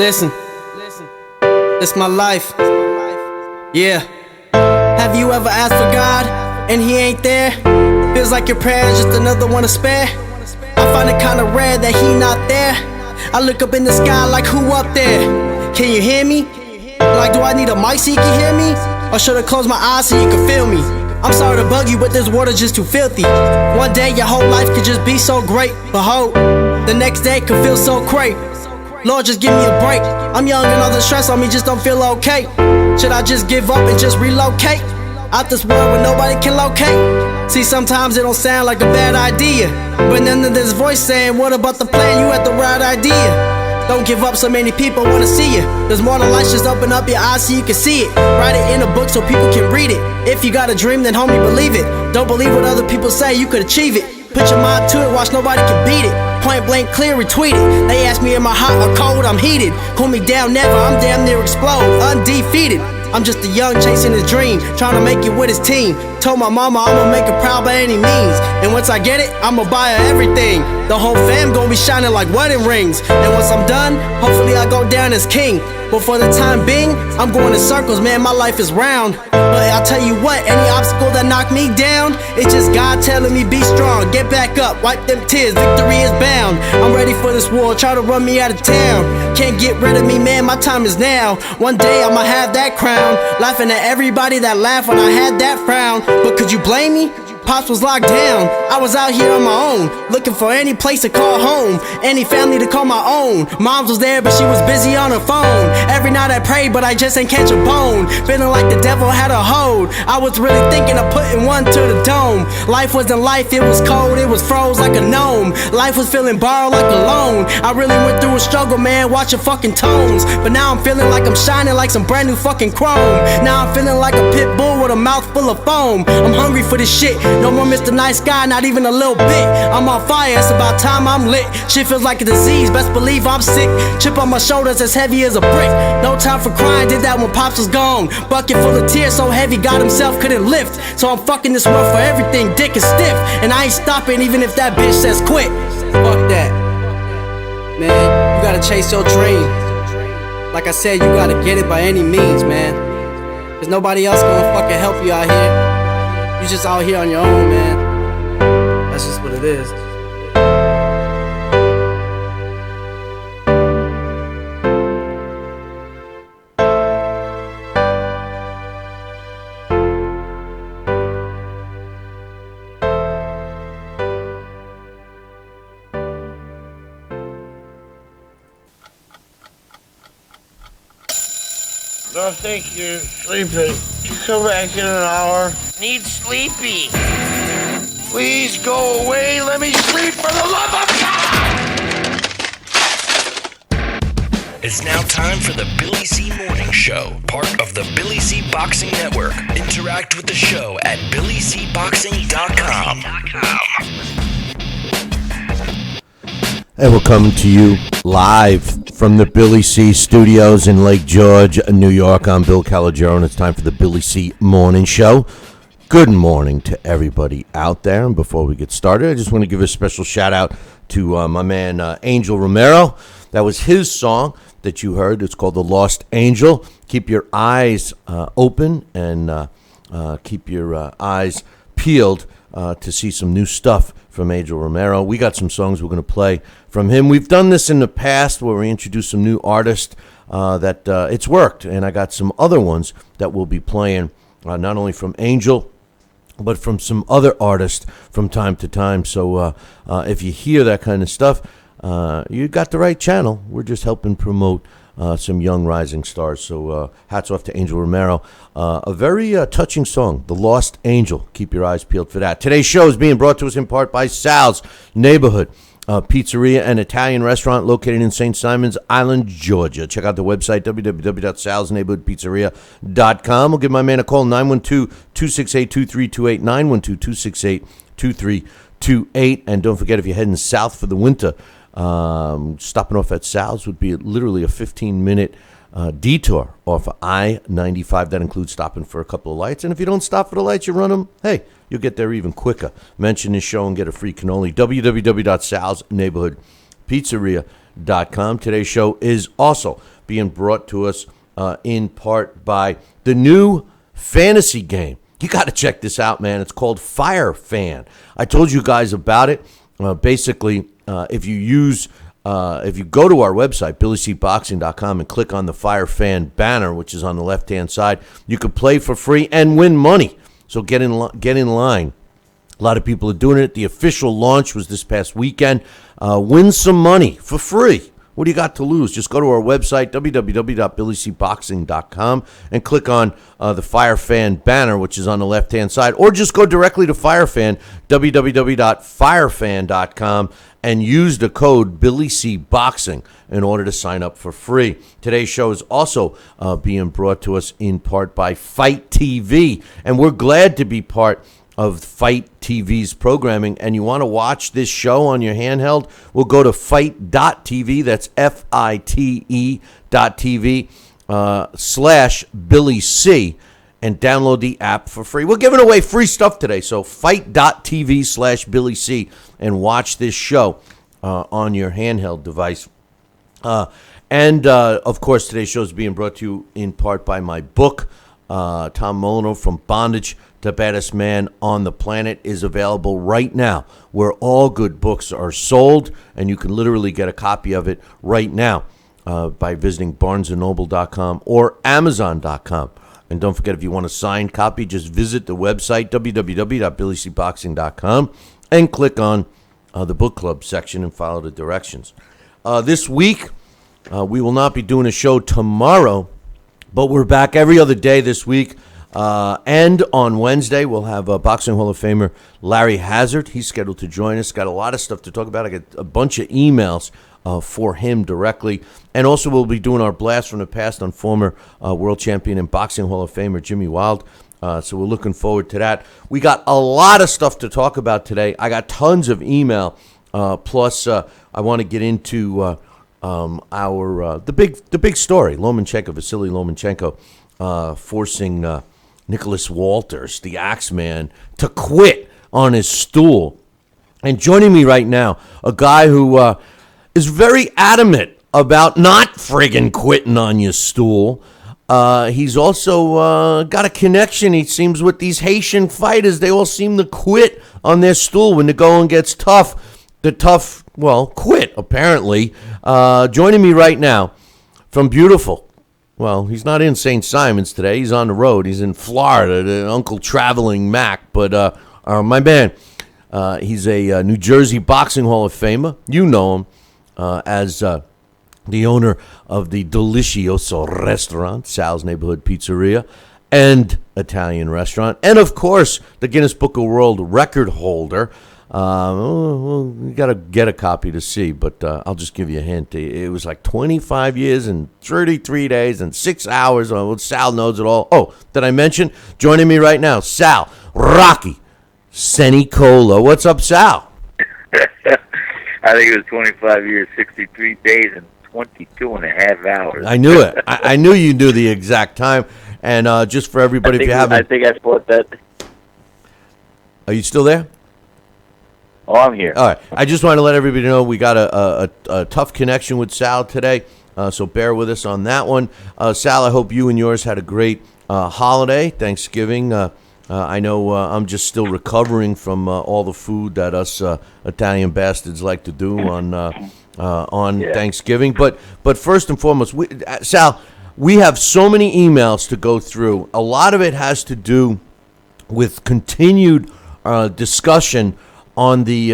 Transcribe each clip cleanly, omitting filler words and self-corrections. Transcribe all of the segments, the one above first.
Listen, it's my life. Yeah. Have you ever asked for God and he ain't there? Feels like your prayer's just another one to spare. I find it kinda rare that he not there. I look up in the sky like who up there? Can you hear me? Like do I need a mic so you can hear me? Or should I close my eyes so you can feel me? I'm sorry to bug you, but this water just too filthy. One day your whole life could just be so great, but hope the next day could feel so great. Lord, just give me a break. I'm young and all the stress on me just don't feel okay. Should I just give up and just relocate out this world where nobody can locate? See, sometimes it don't sound like a bad idea, but then there's this voice saying, what about the plan? You had the right idea. Don't give up, so many people wanna see you. There's more to life, just open up your eyes so you can see it. Write it in a book so people can read it. If you got a dream, then homie, believe it. Don't believe what other people say, you could achieve it. Put your mind to it, watch nobody can beat it. Point blank clear, retweet it. They ask me am I hot or cold, I'm heated. Cool me down never, I'm damn near explode. Undefeated, I'm just a young chasing his dream, trying to make it with his team. Told my mama I'ma make her proud by any means. And once I get it, I'ma buy her everything. The whole fam gon' be shining like wedding rings. And once I'm done, hopefully I go down as king. But for the time being, I'm going in circles, man, my life is round. But I'll tell you what, any obstacle that knock me down, it's just God telling me be strong, get back up, wipe them tears, victory is bound. I'm ready for this war, try to run me out of town. Can't get rid of me, man, my time is now. One day I'ma have that crown, laughing at everybody that laughed when I had that frown. But could you blame me? Pops was locked down, I was out here on my own, looking for any place to call home, any family to call my own. Moms was there but she was busy on her phone. Every night I prayed but I just ain't catch a bone. Feeling like the devil had a hold. I was really thinking of putting one to the dome. Life wasn't life, it was cold, it was froze like a gnome. Life was feeling borrowed like a loan. I really went through a struggle, man, watch your fucking tones. But now I'm feeling like I'm shining like some brand new fucking chrome. Now I'm feeling like a pit bull with a mouth full of foam. I'm hungry for this shit. No more Mr. Nice Guy, not even a little bit. I'm on fire, it's about time I'm lit. Shit feels like a disease, best believe I'm sick. Chip on my shoulders as heavy as a brick. No time for crying, did that when Pops was gone. Bucket full of tears so heavy God himself couldn't lift. So I'm fucking this world for everything, dick is stiff. And I ain't stopping even if that bitch says quit. Fuck that. Man, you gotta chase your dream. Like I said, you gotta get it by any means, man. There's nobody else gonna fucking help you out here. You just out here on your own, man. That's just what it is. No, thank you. Sleeping. You come back in an hour. Need sleepy. Please go away. Let me sleep for the love of God! It's now time for the Billy C. Morning Show, part of the Billy C. Boxing Network. Interact with the show at BillyCBoxing.com. And we're coming to you live from the Billy C. Studios in Lake George, New York. I'm Bill Calogero, and it's time for the Billy C. Morning Show. Good morning to everybody out there. And before we get started, I just want to give a special shout out to my man Angel Romero. That was his song that you heard. It's called The Lost Angel. Keep your eyes open and keep your eyes peeled to see some new stuff from Angel Romero. We got some songs we're going to play from him. We've done this in the past where we introduced some new artists that it's worked. And I got some other ones that we'll be playing not only from Angel, but from some other artists from time to time. So if you hear that kind of stuff, you got the right channel. We're just helping promote some young rising stars. So hats off to Angel Romero. A very touching song, The Lost Angel. Keep your eyes peeled for that. Today's show is being brought to us in part by Sal's Neighborhood Pizzeria and Italian restaurant located in St. Simons Island, Georgia. Check out the website, www.salsneighborhoodpizzeria.com. We'll give my man a call, 912-268-2328, 912-268-2328. And don't forget, if you're heading south for the winter, stopping off at Sal's would be literally a 15-minute detour off of I-95. That includes stopping for a couple of lights. And if you don't stop for the lights, you run them, hey, you'll get there even quicker. Mention this show and get a free cannoli. www.salsneighborhoodpizzeria.com. BillyCBoxing.com. Today's show is also being brought to us in part by the new fantasy game. You got to check this out, man. It's called Fire Fan. I told you guys about it. Basically, if you go to our website, BillyCBoxing.com, and click on the Fire Fan banner, which is on the left-hand side, you could play for free and win money. So get in line. A lot of people are doing it. The official launch was this past weekend. Win some money for free. What do you got to lose? Just go to our website, www.BillyCBoxing.com, and click on the Fire Fan banner, which is on the left-hand side. Or just go directly to Fire Fan, www.firefan.com, and use the code BillyCBoxing in order to sign up for free. Today's show is also being brought to us in part by Fight TV, and we're glad to be part of Fight TV's programming. And you want to watch this show on your handheld? We'll go to fight.tv, that's FITE.tv /BillyC, and download the app for free. We're giving away free stuff today, so fight.tv /BillyC and watch this show on your handheld device. And of course, today's show is being brought to you in part by my book. Tom Molyneux, From Bondage to Baddest Man on the Planet, is available right now where all good books are sold, and you can literally get a copy of it right now by visiting barnesandnoble.com or amazon.com. And don't forget, if you want a signed copy, just visit the website, www.BillyCBoxing.com, and click on the book club section and follow the directions. This week, we will not be doing a show tomorrow, but we're back every other day this week. And on Wednesday, we'll have Boxing Hall of Famer Larry Hazard. He's scheduled to join us. Got a lot of stuff to talk about. I got a bunch of emails for him directly. And also, we'll be doing our blast from the past on former world champion and Boxing Hall of Famer Jimmy Wild. So we're looking forward to that. We got a lot of stuff to talk about today. I got tons of email. Plus, I want to get into the big story. Vasyl Lomachenko forcing Nicholas Walters, the Axeman, to quit on his stool. And joining me right now, a guy who is very adamant about not friggin' quitting on your stool. He's also got a connection, it seems, with these Haitian fighters. They all seem to quit on their stool when the going gets tough. The tough, quit, apparently. Joining me right now from beautiful. Well, he's not in St. Simons today. He's on the road. He's in Florida, the Uncle Traveling Mac. But my man, he's a New Jersey Boxing Hall of Famer. You know him as the owner of the Delicioso restaurant, Sal's Neighborhood Pizzeria, and Italian restaurant. And, of course, the Guinness Book of World Record holder. You got to get a copy to see, but I'll just give you a hint. It was like 25 years and 33 days and 6 hours. Sal knows it all. Oh, did I mention? Joining me right now, Sal Rocky Senicola. What's up, Sal? I think it was 25 years, 63 days, and 22 and a half hours. I knew it. I knew you knew the exact time. And just for everybody, if you haven't... I think I spot that. Are you still there? Oh, I'm here. All right. I just want to let everybody know we got a tough connection with Sal today, so bear with us on that one. Sal, I hope you and yours had a great holiday, Thanksgiving. I know I'm just still recovering from all the food that us Italian bastards like to do on Thanksgiving. But first and foremost, Sal, we have so many emails to go through. A lot of it has to do with continued discussion on the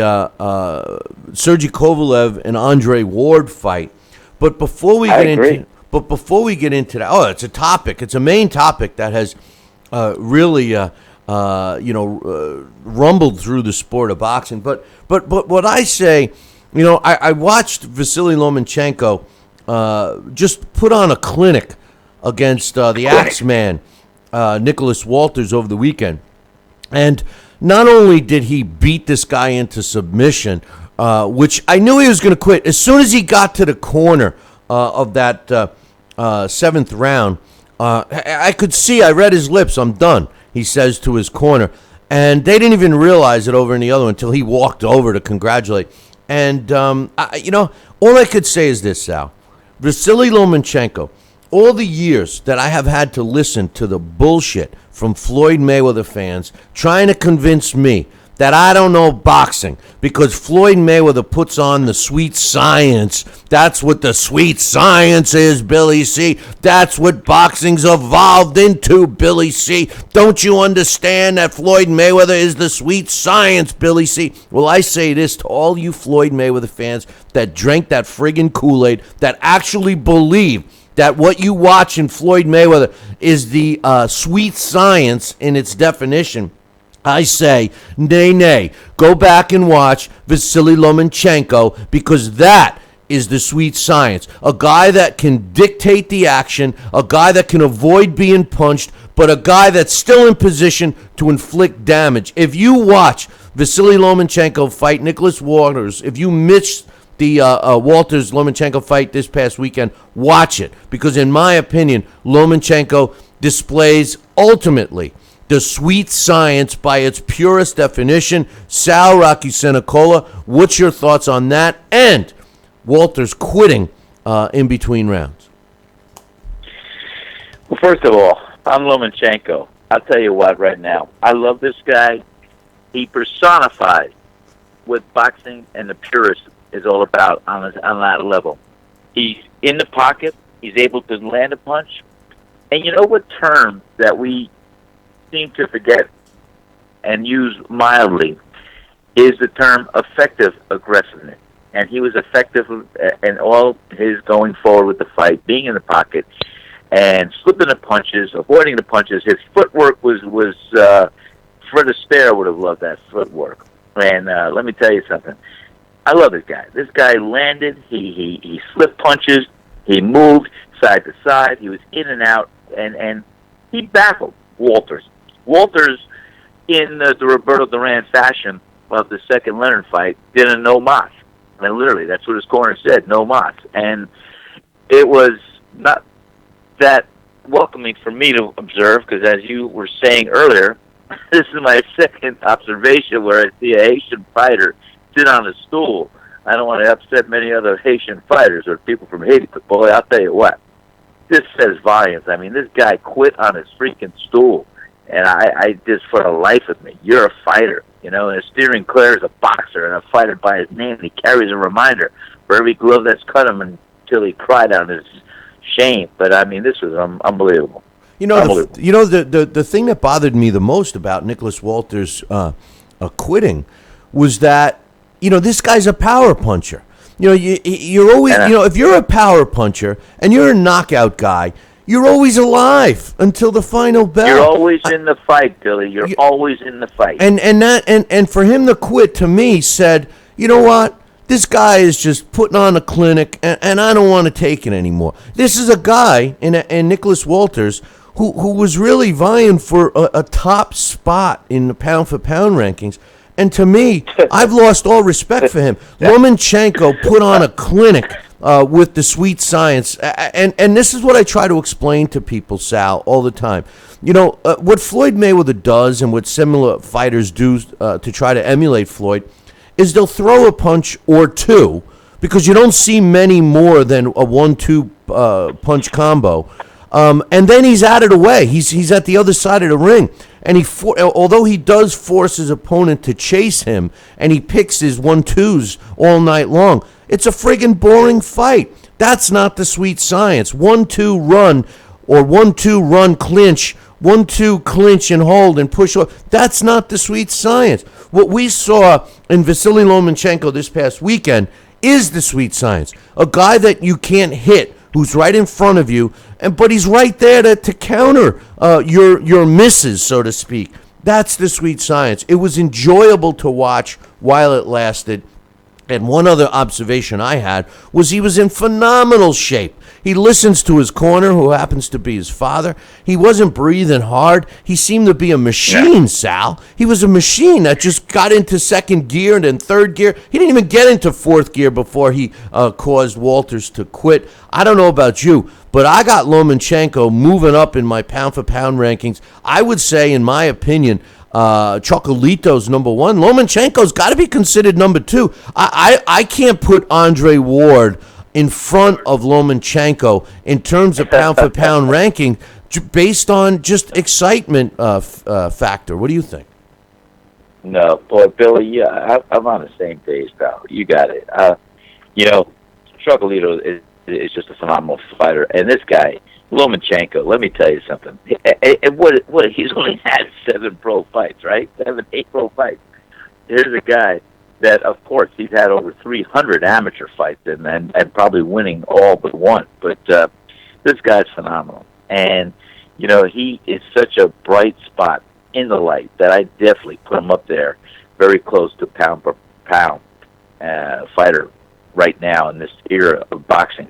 Sergey Kovalev and Andre Ward fight. But before we get into that, it's a topic. It's a main topic that has really rumbled through the sport of boxing. But what I say, I watched Vasyl Lomachenko just put on a clinic against the Axeman, Nicholas Walters, over the weekend. And not only did he beat this guy into submission, which I knew he was going to quit. As soon as he got to the corner of that seventh round, I could see, I read his lips, I'm done, he says to his corner. And they didn't even realize it over in the other one until he walked over to congratulate. And, All I could say is this, Sal. Vasyl Lomachenko, all the years that I have had to listen to the bullshit from Floyd Mayweather fans trying to convince me that I don't know boxing because Floyd Mayweather puts on the sweet science. That's what the sweet science is, Billy C. That's what boxing's evolved into, Billy C. Don't you understand that Floyd Mayweather is the sweet science, Billy C? Well, I say this to all you Floyd Mayweather fans that drank that friggin' Kool-Aid, that actually believe that what you watch in Floyd Mayweather is the sweet science in its definition. I say, nay. Go back and watch Vasyl Lomachenko because that is the sweet science. A guy that can dictate the action, a guy that can avoid being punched, but a guy that's still in position to inflict damage. If you watch Vasyl Lomachenko fight Nicholas Walters, if you missed the Walters-Lomachenko fight this past weekend, watch it. Because in my opinion, Lomachenko displays ultimately the sweet science by its purest definition. Sal, Rocky Senecola, what's your thoughts on that? And Walters quitting in between rounds. Well, first of all, I'm Lomachenko. I'll tell you what right now. I love this guy. He personifies what boxing and the purist is all about on that level. He's in the pocket. He's able to land a punch. And you know what term that we seem to forget and use mildly is the term effective aggressiveness. And he was effective in all his going forward with the fight, being in the pocket and slipping the punches, avoiding the punches. His footwork was Fred Astaire would have loved that footwork. And let me tell you something. I love this guy. This guy landed. He slipped punches. He moved side to side. He was in and out, and he baffled Walters. Walters, in the Roberto Duran fashion of the second Leonard fight, did a no mas. I mean, literally, that's what his corner said, no mas. And it was not that welcoming for me to observe, because as you were saying earlier, this is my second observation where I see a Haitian fighter sit on a stool. I don't want to upset many other Haitian fighters or people from Haiti, but boy, I'll tell you what, this says volumes. I mean, this guy quit on his freaking stool. And I just, for the life of me, you're a fighter, you know, and Steering Claire is a boxer and a fighter by his name. He carries a reminder for every glove that's cut him until he cried out his shame. But, I mean, this was unbelievable. You know, the thing that bothered me the most about Nicholas Walters quitting was that, you know, this guy's a power puncher. You know, you're always, you know, if you're a power puncher and you're a knockout guy, you're always alive until the final bell. You're always in the fight, Billy. You're always in the fight. And for him to quit, to me, said, you know what? This guy is just putting on a clinic, and I don't want to take it anymore. This is a guy, in Nicholas Walters, who was really vying for a top spot in the pound-for-pound rankings. And to me, I've lost all respect for him. Lomachenko put on a clinic with the sweet science. And this is what I try to explain to people, Sal, all the time. You know, what Floyd Mayweather does and what similar fighters do to try to emulate Floyd is they'll throw a punch or two, because you don't see many more than a 1-2 punch combo. And then he's out of the way. He's at the other side of the ring. And although he does force his opponent to chase him, and he picks his 1-2s all night long, it's a friggin' boring fight. That's not the sweet science. 1-2 run or 1-2 run clinch, 1-2 clinch and hold and push off. That's not the sweet science. What we saw in Vasyl Lomachenko this past weekend is the sweet science. A guy that you can't hit, who's right in front of you, but he's right there to counter your misses, so to speak. That's the sweet science. It was enjoyable to watch while it lasted. And one other observation I had was he was in phenomenal shape. He listens to his corner, who happens to be his father. He wasn't breathing hard. He seemed to be a machine, Sal. He was a machine that just got into second gear and then third gear. He didn't even get into fourth gear before he caused Walters to quit. I don't know about you, but I got Lomachenko moving up in my pound-for-pound rankings. I would say, in my opinion, Chocolito's number one. Lomachenko's got to be considered number two. I can't put Andre Ward in front of Lomachenko in terms of pound for pound ranking based on just excitement factor. What do you think? No, boy, Billy, yeah, I'm on the same page, pal. You got it. Chocolito is just a phenomenal fighter, and this guy, Lomachenko, let me tell you something. He's only had 7 pro fights, right? 7, 8 pro fights. Here's a guy that, of course, he's had over 300 amateur fights and probably winning all but one. But this guy's phenomenal, and he is such a bright spot in the light that I definitely put him up there, very close to pound for pound fighter right now in this era of boxing.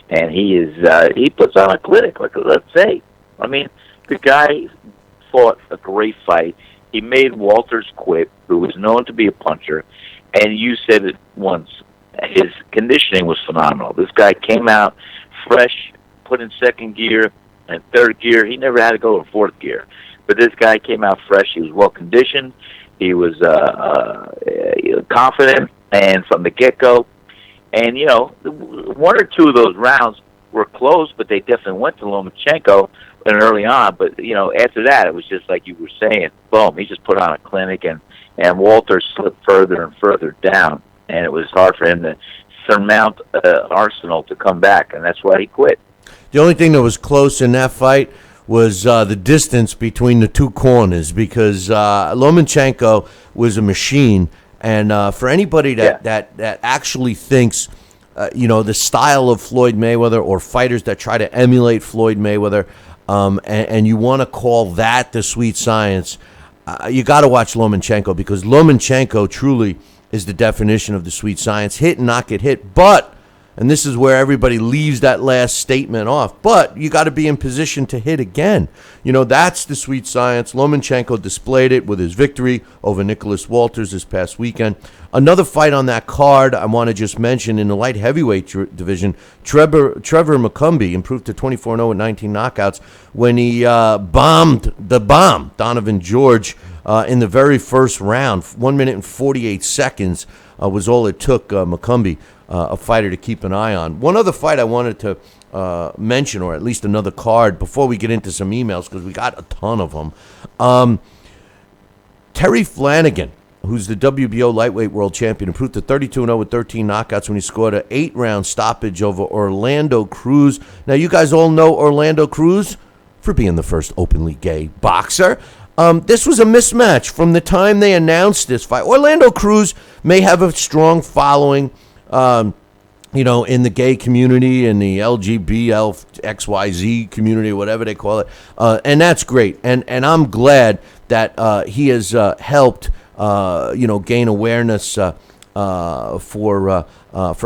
And he puts on a clinic, let's say. I mean, the guy fought a great fight. He made Walters quit, who was known to be a puncher, and you said it once. His conditioning was phenomenal. This guy came out fresh, put in second gear and third gear. He never had to go in fourth gear. But this guy came out fresh. He was well conditioned. He was confident, and from the get-go. And, 1 or 2 of those rounds were close, but they definitely went to Lomachenko early on. But, after that, it was just like you were saying, boom, he just put on a clinic, and Walter slipped further and further down. And it was hard for him to surmount Arsenal to come back, and that's why he quit. The only thing that was close in that fight was the distance between the two corners, because Lomachenko was a machine. And for anybody that actually thinks, the style of Floyd Mayweather, or fighters that try to emulate Floyd Mayweather, and you want to call that the sweet science, you got to watch Lomachenko, because Lomachenko truly is the definition of the sweet science. Hit and not get hit, but, and this is where everybody leaves that last statement off, but you got to be in position to hit again. That's the sweet science. Lomachenko displayed it with his victory over Nicholas Walters this past weekend. Another fight on that card I want to just mention in the light heavyweight division, Trevor McCumbee improved to 24-0 with 19 knockouts when he bombed the bomb, Donovan George, in the very first round. 1 minute and 48 seconds was all it took McCumbee, a fighter to keep an eye on. One other fight I wanted to mention, or at least another card, before we get into some emails, because we got a ton of them. Terry Flanagan, who's the WBO lightweight world champion, improved to 32-0 with 13 knockouts when he scored an 8-round stoppage over Orlando Cruz. Now, you guys all know Orlando Cruz for being the first openly gay boxer. This was a mismatch from the time they announced this fight. Orlando Cruz may have a strong following, in the gay community, in the LGBTXYZ community, whatever they call it, and that's great. And I'm glad that he has helped, gain awareness for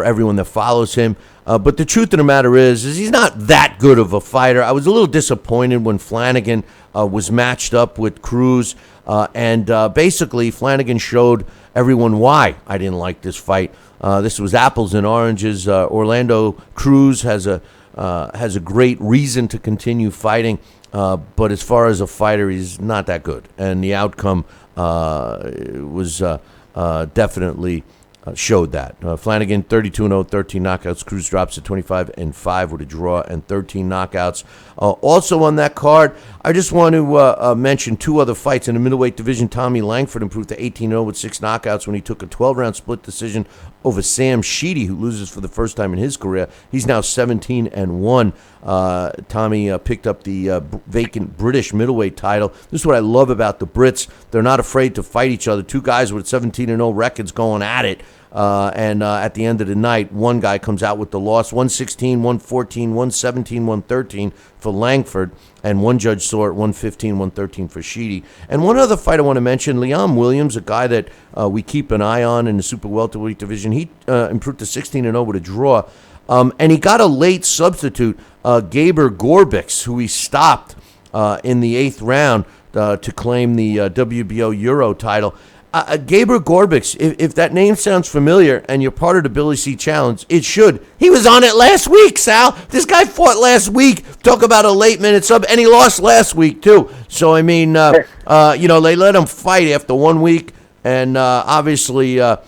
everyone that follows him. But the truth of the matter is he's not that good of a fighter. I was a little disappointed when Flanagan was matched up with Cruz, and basically Flanagan showed everyone why I didn't like this fight. This was apples and oranges. Orlando Cruz has a great reason to continue fighting, but as far as a fighter, he's not that good. And the outcome was definitely showed that. Flanagan 32-0, 13 knockouts. Cruz drops to 25-5 with a draw and 13 knockouts. Also on that card, I just want to mention 2 other fights in the middleweight division. Tommy Langford improved to 18-0 with 6 knockouts when he took a 12-round split decision over Sam Sheedy, who loses for the first time in his career. He's now 17-1. Tommy picked up the vacant British middleweight title. This is what I love about the Brits. They're not afraid to fight each other. 2 guys with 17-0 records going at it. And at the end of the night, one guy comes out with the loss, 116, 114, 117, 113 for Langford, and one judge saw it 115, 113 for Sheedy. And one other fight I want to mention, Liam Williams, a guy that we keep an eye on in the super welterweight division. He improved to 16-0 with a draw, and he got a late substitute, Gaber Gorbix, who he stopped in the 8th round to claim the WBO Euro title. Gabriel Gorbix, if that name sounds familiar and you're part of the Billy C Challenge, it should. He was on it last week, Sal. This guy fought last week. Talk about a late minute sub, and he lost last week too. So I mean, they let him fight after 1 week, and obviously, real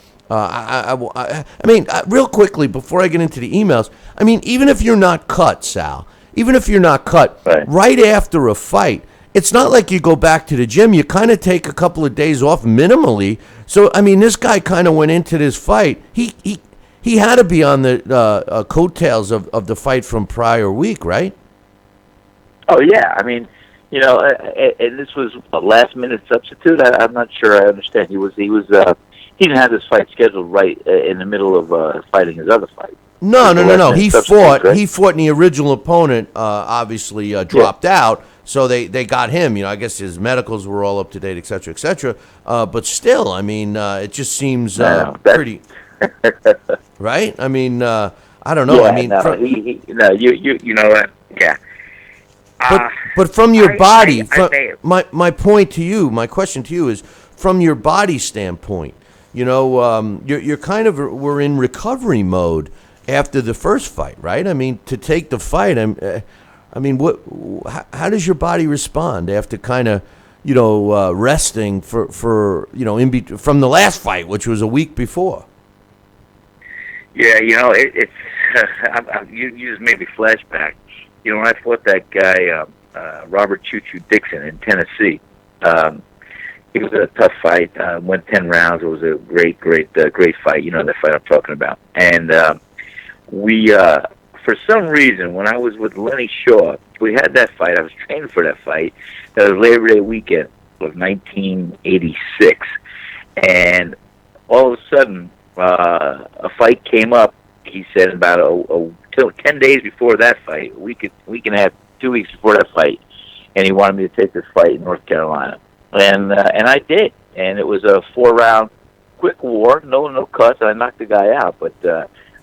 quickly before I get into the emails, I mean, even if you're not cut, Sal, right after a fight, it's not like you go back to the gym. You kind of take a couple of days off minimally. So, I mean, this guy kind of went into this fight. He had to be on the coattails of the fight from prior week, right? Oh, yeah. I mean, and this was a last-minute substitute. I'm not sure I understand. He didn't have this fight scheduled right in the middle of fighting his other fight. No. He fought. Right? He fought, and the original opponent obviously dropped out. So they got him. I guess his medicals were all up to date, et cetera, et cetera. But still, I mean, it just seems pretty, right? I mean, I don't know. Yeah, I mean, you know what? Yeah. But from your body, my point to you, my question to you is, from your body standpoint, you're kind of were in recovery mode after the first fight, right? I mean, to take the fight, how does your body respond after kind of, resting from the last fight, which was a week before? Yeah, it's you just made me flashback. When I fought that guy Robert Choo Choo Dixon in Tennessee, it was a tough fight. Went 10 rounds. It was a great fight. The fight I'm talking about. And we. For some reason, when I was with Lenny Shaw, we had that fight. I was training for that fight. That was Labor Day weekend of 1986. And all of a sudden, a fight came up, he said, about 10 days before that fight, a week and a half, 2 weeks before that fight. And he wanted me to take this fight in North Carolina. And I did. And it was a 4-round quick war, no cuts, and I knocked the guy out. But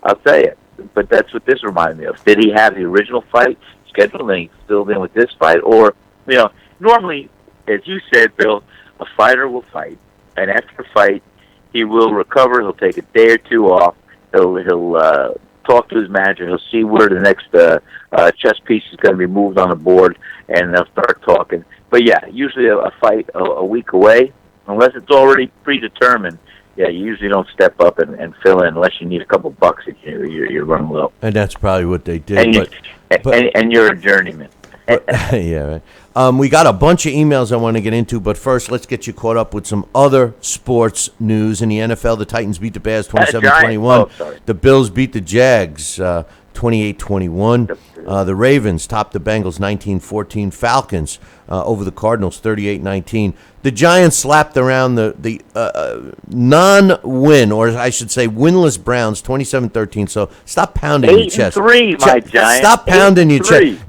I'll tell you, but that's what this reminded me of. Did he have the original fight scheduled and he filled in with this fight? Or, normally, as you said, Bill, a fighter will fight. And after the fight, he will recover. He'll take a day or two off. He'll talk to his manager. He'll see where the next chess piece is going to be moved on the board, and they'll start talking. But, yeah, usually a fight a week away, unless it's already predetermined. Yeah, you usually don't step up and fill in unless you need a couple bucks if you're running low. And that's probably what they did. And you're a journeyman. Yeah, right. We got a bunch of emails I want to get into, but first, let's get you caught up with some other sports news. In the NFL, the Titans beat the Bears 27-21. The Bills beat the Jags 28-21. The Ravens topped the Bengals 19-14. Falcons over the Cardinals 38-19. The Giants slapped around the non-win, or I should say winless Browns 27-13. So stop pounding your chest. 8-3, my Giants. Stop pounding your chest.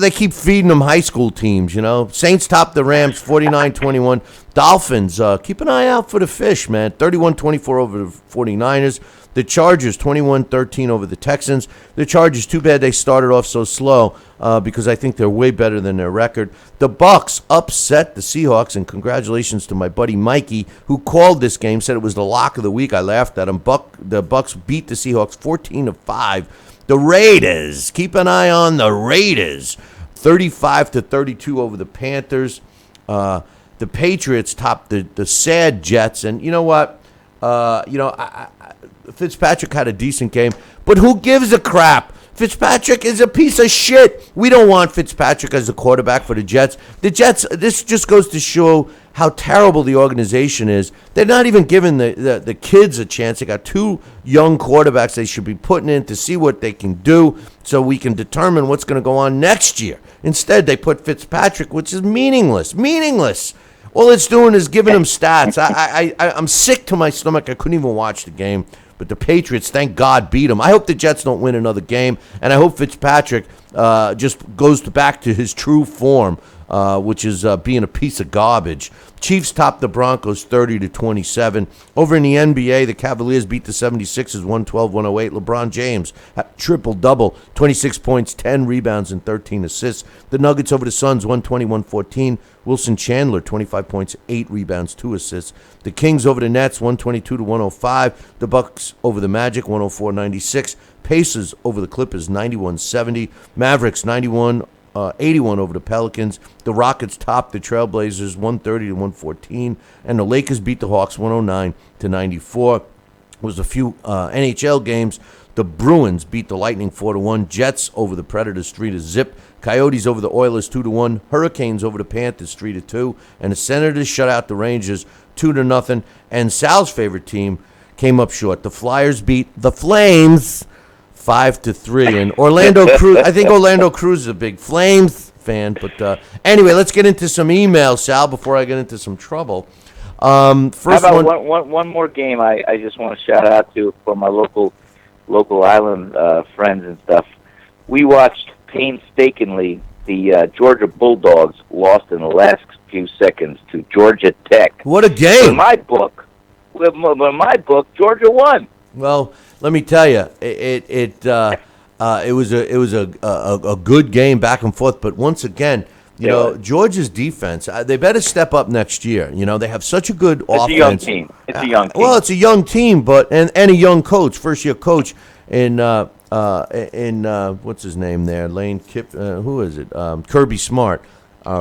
They keep feeding them high school teams, Saints topped the Rams 49-21. Dolphins, keep an eye out for the fish, man. 31-24 over the 49ers. The Chargers, 21-13 over the Texans. The Chargers, too bad they started off so slow because I think they're way better than their record. The Bucs upset the Seahawks, and congratulations to my buddy Mikey, who called this game, said it was the lock of the week. I laughed at him. The Bucs beat the Seahawks 14-5. The Raiders, keep an eye on the Raiders, 35-32 over the Panthers. The Patriots topped the sad Jets, and you know what? Fitzpatrick had a decent game, but who gives a crap? Fitzpatrick is a piece of shit. We don't want Fitzpatrick as a quarterback for the Jets. The Jets, this just goes to show how terrible the organization is. They're not even giving the kids a chance. They got two young quarterbacks they should be putting in to see what they can do so we can determine what's going to go on next year. Instead, they put Fitzpatrick, which is meaningless. All it's doing is giving him stats. I'm sick to my stomach. I couldn't even watch the game. But the Patriots, thank God, beat them. I hope the Jets don't win another game, and I hope Fitzpatrick just goes back to his true form which is being a piece of garbage. Chiefs topped the Broncos 30-27. Over in the NBA, the Cavaliers beat the 76ers 112-108. LeBron James had triple-double, 26 points, 10 rebounds, and 13 assists. The Nuggets over the Suns 121-14. Wilson Chandler, 25 points, 8 rebounds, 2 assists. The Kings over the Nets 122-105. The Bucks over the Magic 104-96. Pacers over the Clippers 91-70. Mavericks 81 over the Pelicans. The Rockets topped the Trailblazers 130-114, and the Lakers beat the Hawks 109-94. Was a few NHL games. The Bruins beat the Lightning 4-1. Jets over the Predators 3-0. Coyotes over the Oilers 2-1. Hurricanes over the Panthers 3-2, and the Senators shut out the Rangers 2-0. And Sal's favorite team came up short. The Flyers beat the Flames 5-3, and Orlando Cruz. I think Orlando Cruz is a big Flames fan. But anyway, let's get into some emails, Sal, before I get into some trouble. First, how about one more game? I just want to shout out to from my local island friends and stuff. We watched painstakingly the Georgia Bulldogs lost in the last few seconds to Georgia Tech. What a game! In my book, Georgia won. Well, let me tell you, it was a good game back and forth. But once again, you know, Georgia's defense, they better step up next year. You know, they have such a good offense. It's a young team. Well, it's a young team, but and a young coach, first year coach in what's his name there, Lane Kipp. Who is it? Kirby Smart.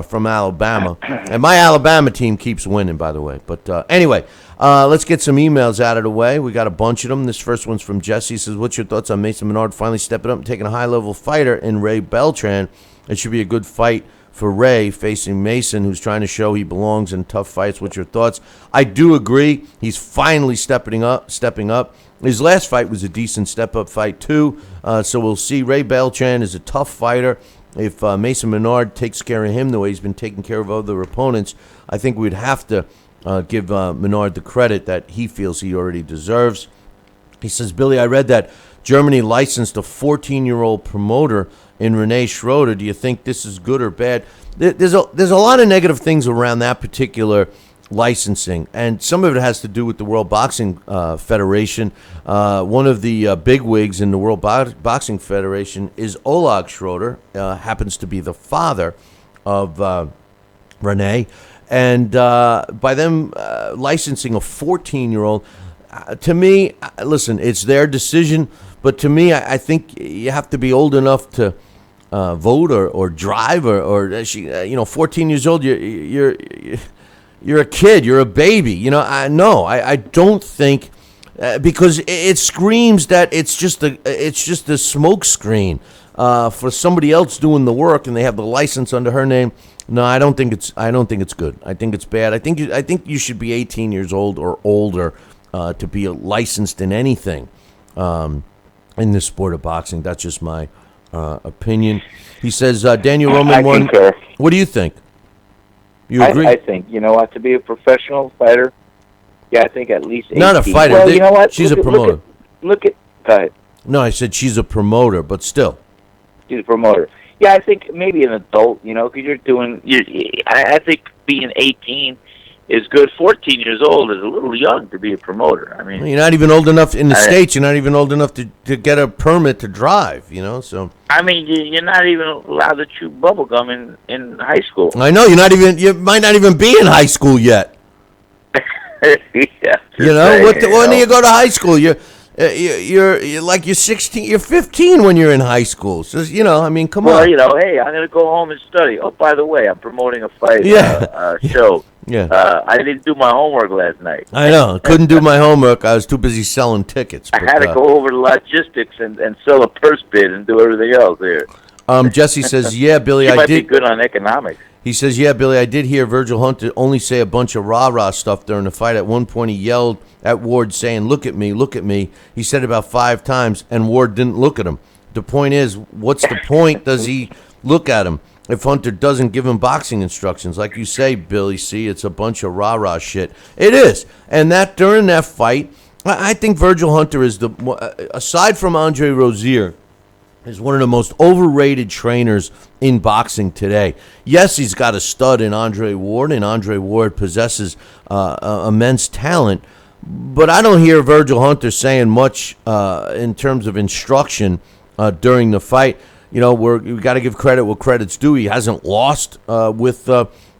From Alabama. And my Alabama team keeps winning, by the way. But anyway, let's get some emails out of the way. We got a bunch of them. This first one's from Jesse. He says, what's your thoughts on Mason Menard finally stepping up and taking a high-level fighter in Ray Beltran? It should be a good fight for Ray facing Mason, who's trying to show he belongs in tough fights. What's your thoughts? I do agree. He's finally stepping up. His last fight was a decent step-up fight, too. So we'll see. Ray Beltran is a tough fighter. If Mason Menard takes care of him the way he's been taking care of other opponents, I think we'd have to give Menard the credit that he feels he already deserves. He says, Billy, I read that Germany licensed a 14-year-old promoter in Renee Schroeder. Do you think this is good or bad? There's a lot of negative things around that particular licensing, and some of it has to do with the World Boxing Federation. One of the bigwigs in the World Boxing Federation is Oleg Schroeder, happens to be the father of Renee, and by them licensing a 14-year-old, to me, listen, it's their decision, but to me, I think you have to be old enough to vote or drive, or 14 years old, you're a kid. You're a baby. You know, I don't think because it screams that it's just a smoke screen for somebody else doing the work, and they have the license under her name. No, I don't think it's good. I think it's bad. I think you should be 18 years old or older to be licensed in anything in this sport of boxing. That's just my opinion. He says Daniel Roman won. What do you think? You agree? I think, to be a professional fighter, I think at least 18. Not a fighter. Well, you know what? She's a promoter. Go ahead. No, I said she's a promoter, but still. She's a promoter. Yeah, I think maybe an adult, because I think being 18 is good. 14 years old is a little young to be a promoter. I mean, you're not even old enough in the States. You're not even old enough to get a permit to drive, so. I mean, you're not even allowed to chew bubble gum in high school. I know, you might not even be in high school yet. Yeah. When do you go to high school? You're like you're 16, you're 15 when you're in high school. So, come on. Well, hey, I'm going to go home and study. Oh, by the way, I'm promoting a fight show. Yeah. I didn't do my homework last night. I know. Couldn't do my homework. I was too busy selling tickets. I had to go over the logistics and sell a purse bid and do everything else here. Jesse says, yeah, Billy, I did. Be good on economics. He says, yeah, Billy, I did hear Virgil Hunter only say a bunch of rah-rah stuff during the fight. At one point, he yelled at Ward saying, look at me, look at me. He said it about 5 times, and Ward didn't look at him. The point is, what's the point? Does he look at him if Hunter doesn't give him boxing instructions? Like you say, Billy C., it's a bunch of rah-rah shit. It is. And that during that fight, I think Virgil Hunter is aside from Andre Rozier, is one of the most overrated trainers in boxing today. Yes, he's got a stud in Andre Ward, and Andre Ward possesses immense talent, but I don't hear Virgil Hunter saying much in terms of instruction during the fight. You know, we got to give credit what credit's due. He hasn't lost with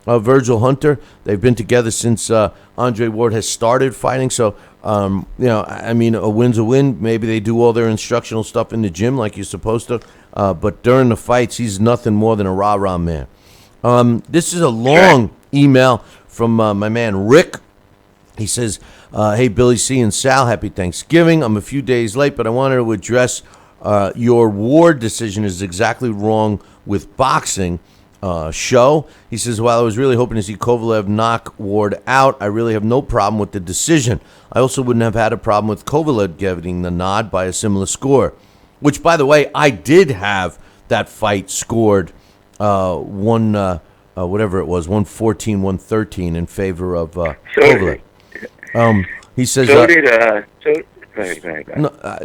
Virgil Hunter. They've been together since Andre Ward has started fighting. So, you know, I mean, a win's a win. Maybe they do all their instructional stuff in the gym like you're supposed to. But during the fights, he's nothing more than a rah-rah man. This is a long email from my man Rick. He says, hey, Billy C. and Sal, happy Thanksgiving. I'm a few days late, but I wanted to address your Ward decision is exactly wrong with boxing. Show. He says, while I was really hoping to see Kovalev knock Ward out, I really have no problem with the decision. I also wouldn't have had a problem with Kovalev getting the nod by a similar score, which, by the way, I did have that fight scored whatever it was, 114, 113 in favor of Kovalev. He says,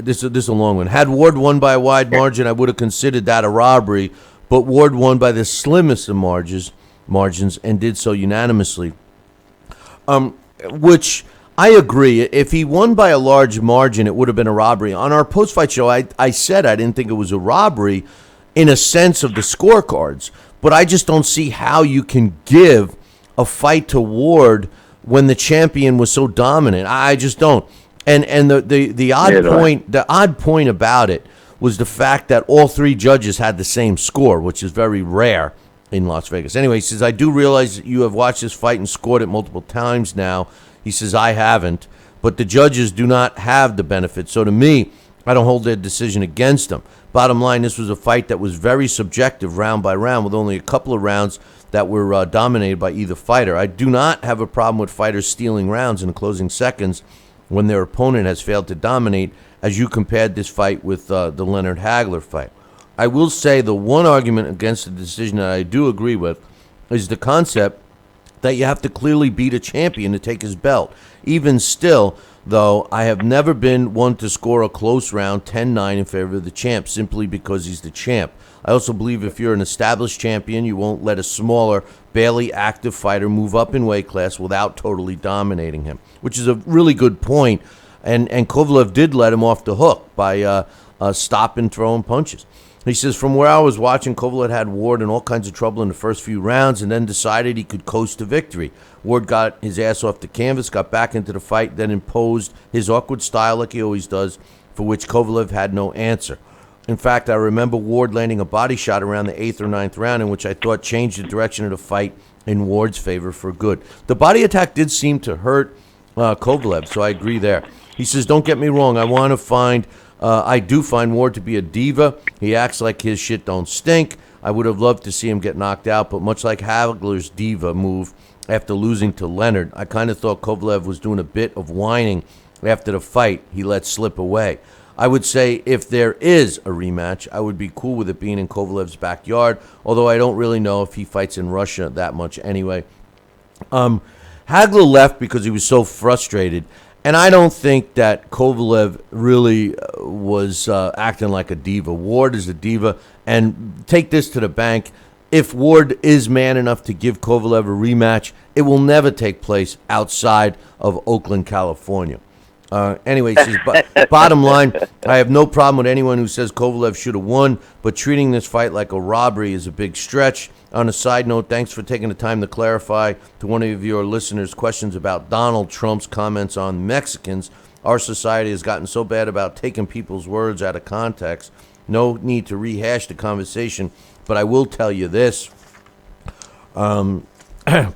this is a long one. Had Ward won by a wide margin, I would have considered that a robbery, but Ward won by the slimmest of margins and did so unanimously. Which I agree. If he won by a large margin, it would have been a robbery. On our post-fight show, I said I didn't think it was a robbery in a sense of the scorecards, but I just don't see how you can give a fight to Ward when the champion was so dominant. I just don't. And the odd point about it was the fact that all three judges had the same score, which is very rare in Las Vegas. Anyway, he says, I do realize that you have watched this fight and scored it multiple times now. He says, I haven't, but the judges do not have the benefit. So to me, I don't hold their decision against them. Bottom line, this was a fight that was very subjective round by round with only a couple of rounds that were dominated by either fighter. I do not have a problem with fighters stealing rounds in the closing seconds when their opponent has failed to dominate, as you compared this fight with the Leonard Hagler fight. I will say the one argument against the decision that I do agree with is the concept that you have to clearly beat a champion to take his belt. Even still, though, I have never been one to score a close round 10-9 in favor of the champ simply because he's the champ. I also believe if you're an established champion, you won't let a smaller, barely active fighter move up in weight class without totally dominating him, which is a really good point. And Kovalev did let him off the hook by stopping, throwing punches. He says, from where I was watching, Kovalev had Ward in all kinds of trouble in the first few rounds and then decided he could coast to victory. Ward got his ass off the canvas, got back into the fight, then imposed his awkward style like he always does, for which Kovalev had no answer. In fact, I remember Ward landing a body shot around the 8th or 9th round, in which I thought changed the direction of the fight in Ward's favor for good. The body attack did seem to hurt Kovalev, so I agree there. He says, don't get me wrong, I do find Ward to be a diva. He acts like his shit don't stink. I would have loved to see him get knocked out, but much like Hagler's diva move after losing to Leonard, I kind of thought Kovalev was doing a bit of whining after the fight he let slip away. I would say if there is a rematch, I would be cool with it being in Kovalev's backyard, although I don't really know if he fights in Russia that much anyway. Hagler left because he was so frustrated, and I don't think that Kovalev really was acting like a diva. Ward is a diva, and take this to the bank. If Ward is man enough to give Kovalev a rematch, it will never take place outside of Oakland, California. Anyway, he says, bottom line, I have no problem with anyone who says Kovalev should have won, but treating this fight like a robbery is a big stretch. On a side note, thanks for taking the time to clarify to one of your listeners' questions about Donald Trump's comments on Mexicans. Our society has gotten so bad about taking people's words out of context. No need to rehash the conversation, but I will tell you this.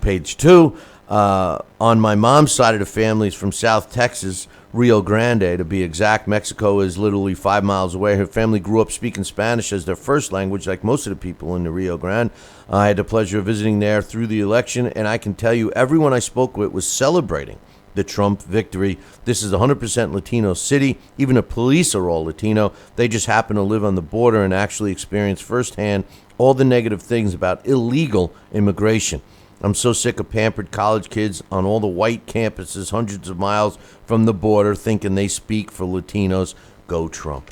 Page 2. On my mom's side of the family is from South Texas, Rio Grande to be exact. Mexico is literally 5 miles away. Her family grew up speaking Spanish as their first language, like most of the people in the Rio Grande. I had the pleasure of visiting there through the election, and I can tell you everyone I spoke with was celebrating the Trump victory. This is a 100% Latino city. Even the police are all Latino. They just happen to live on the border and actually experience firsthand all the negative things about illegal immigration. I'm so sick of pampered college kids on all the white campuses hundreds of miles from the border thinking they speak for Latinos. Go Trump.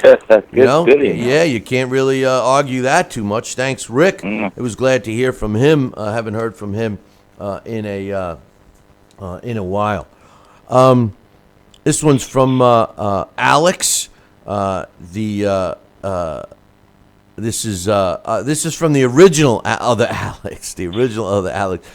Good, Good. you know. Yeah, you can't really argue that too much. Thanks, Rick. Mm. It was glad to hear from him. Haven't heard from him in a while. This one's from Alex. This is from the original other Alex. The original other Alex.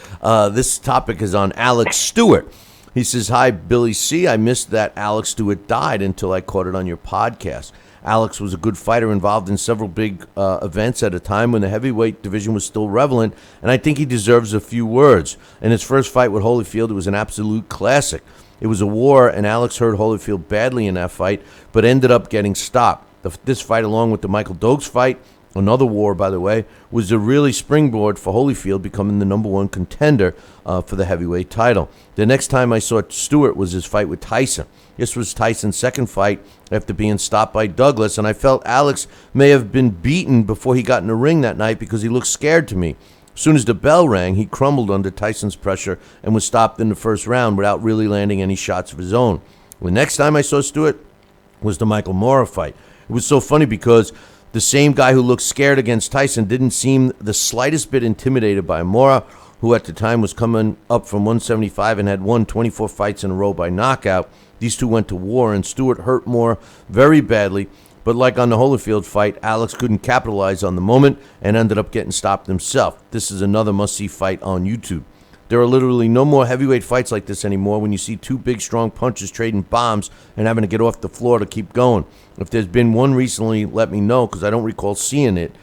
This topic is on Alex Stewart. He says, "Hi, Billy C. I missed that Alex Stewart died until I caught it on your podcast. Alex was a good fighter involved in several big events at a time when the heavyweight division was still relevant, and I think he deserves a few words. In his first fight with Holyfield, it was an absolute classic. It was a war, and Alex hurt Holyfield badly in that fight, but ended up getting stopped. This fight, along with the Michael Dokes fight, another war, by the way, was a really springboard for Holyfield becoming the number one contender for the heavyweight title. The next time I saw Stewart was his fight with Tyson. This was Tyson's second fight after being stopped by Douglas, and I felt Alex may have been beaten before he got in the ring that night because he looked scared to me. As soon as the bell rang, he crumbled under Tyson's pressure and was stopped in the first round without really landing any shots of his own. The next time I saw Stewart was the Michael Moorer fight. It was so funny because the same guy who looked scared against Tyson didn't seem the slightest bit intimidated by Moorer, who at the time was coming up from 175 and had won 24 fights in a row by knockout. These two went to war, and Stewart hurt Moorer very badly. But like on the Holyfield fight, Alex couldn't capitalize on the moment and ended up getting stopped himself. This is another must-see fight on YouTube. There are literally no more heavyweight fights like this anymore when you see two big, strong punchers trading bombs and having to get off the floor to keep going. If there's been one recently, let me know, because I don't recall seeing it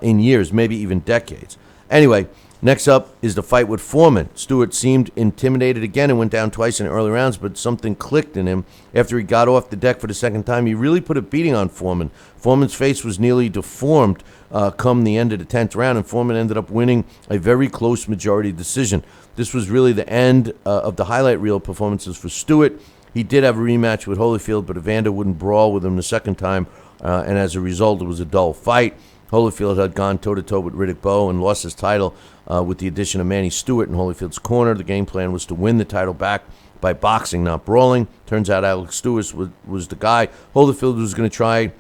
in years, maybe even decades. Anyway, next up is the fight with Foreman. Stewart seemed intimidated again and went down twice in the early rounds, but something clicked in him. After he got off the deck for the second time, he really put a beating on Foreman. Foreman's face was nearly deformed come the end of the 10th round, and Foreman ended up winning a very close majority decision. This was really the end of the highlight reel performances for Stewart. He did have a rematch with Holyfield, but Evander wouldn't brawl with him the second time, and as a result, it was a dull fight. Holyfield had gone toe-to-toe with Riddick Bowe and lost his title with the addition of Manny Stewart in Holyfield's corner. The game plan was to win the title back by boxing, not brawling. Turns out Alex Stewart was the guy Holyfield was going to try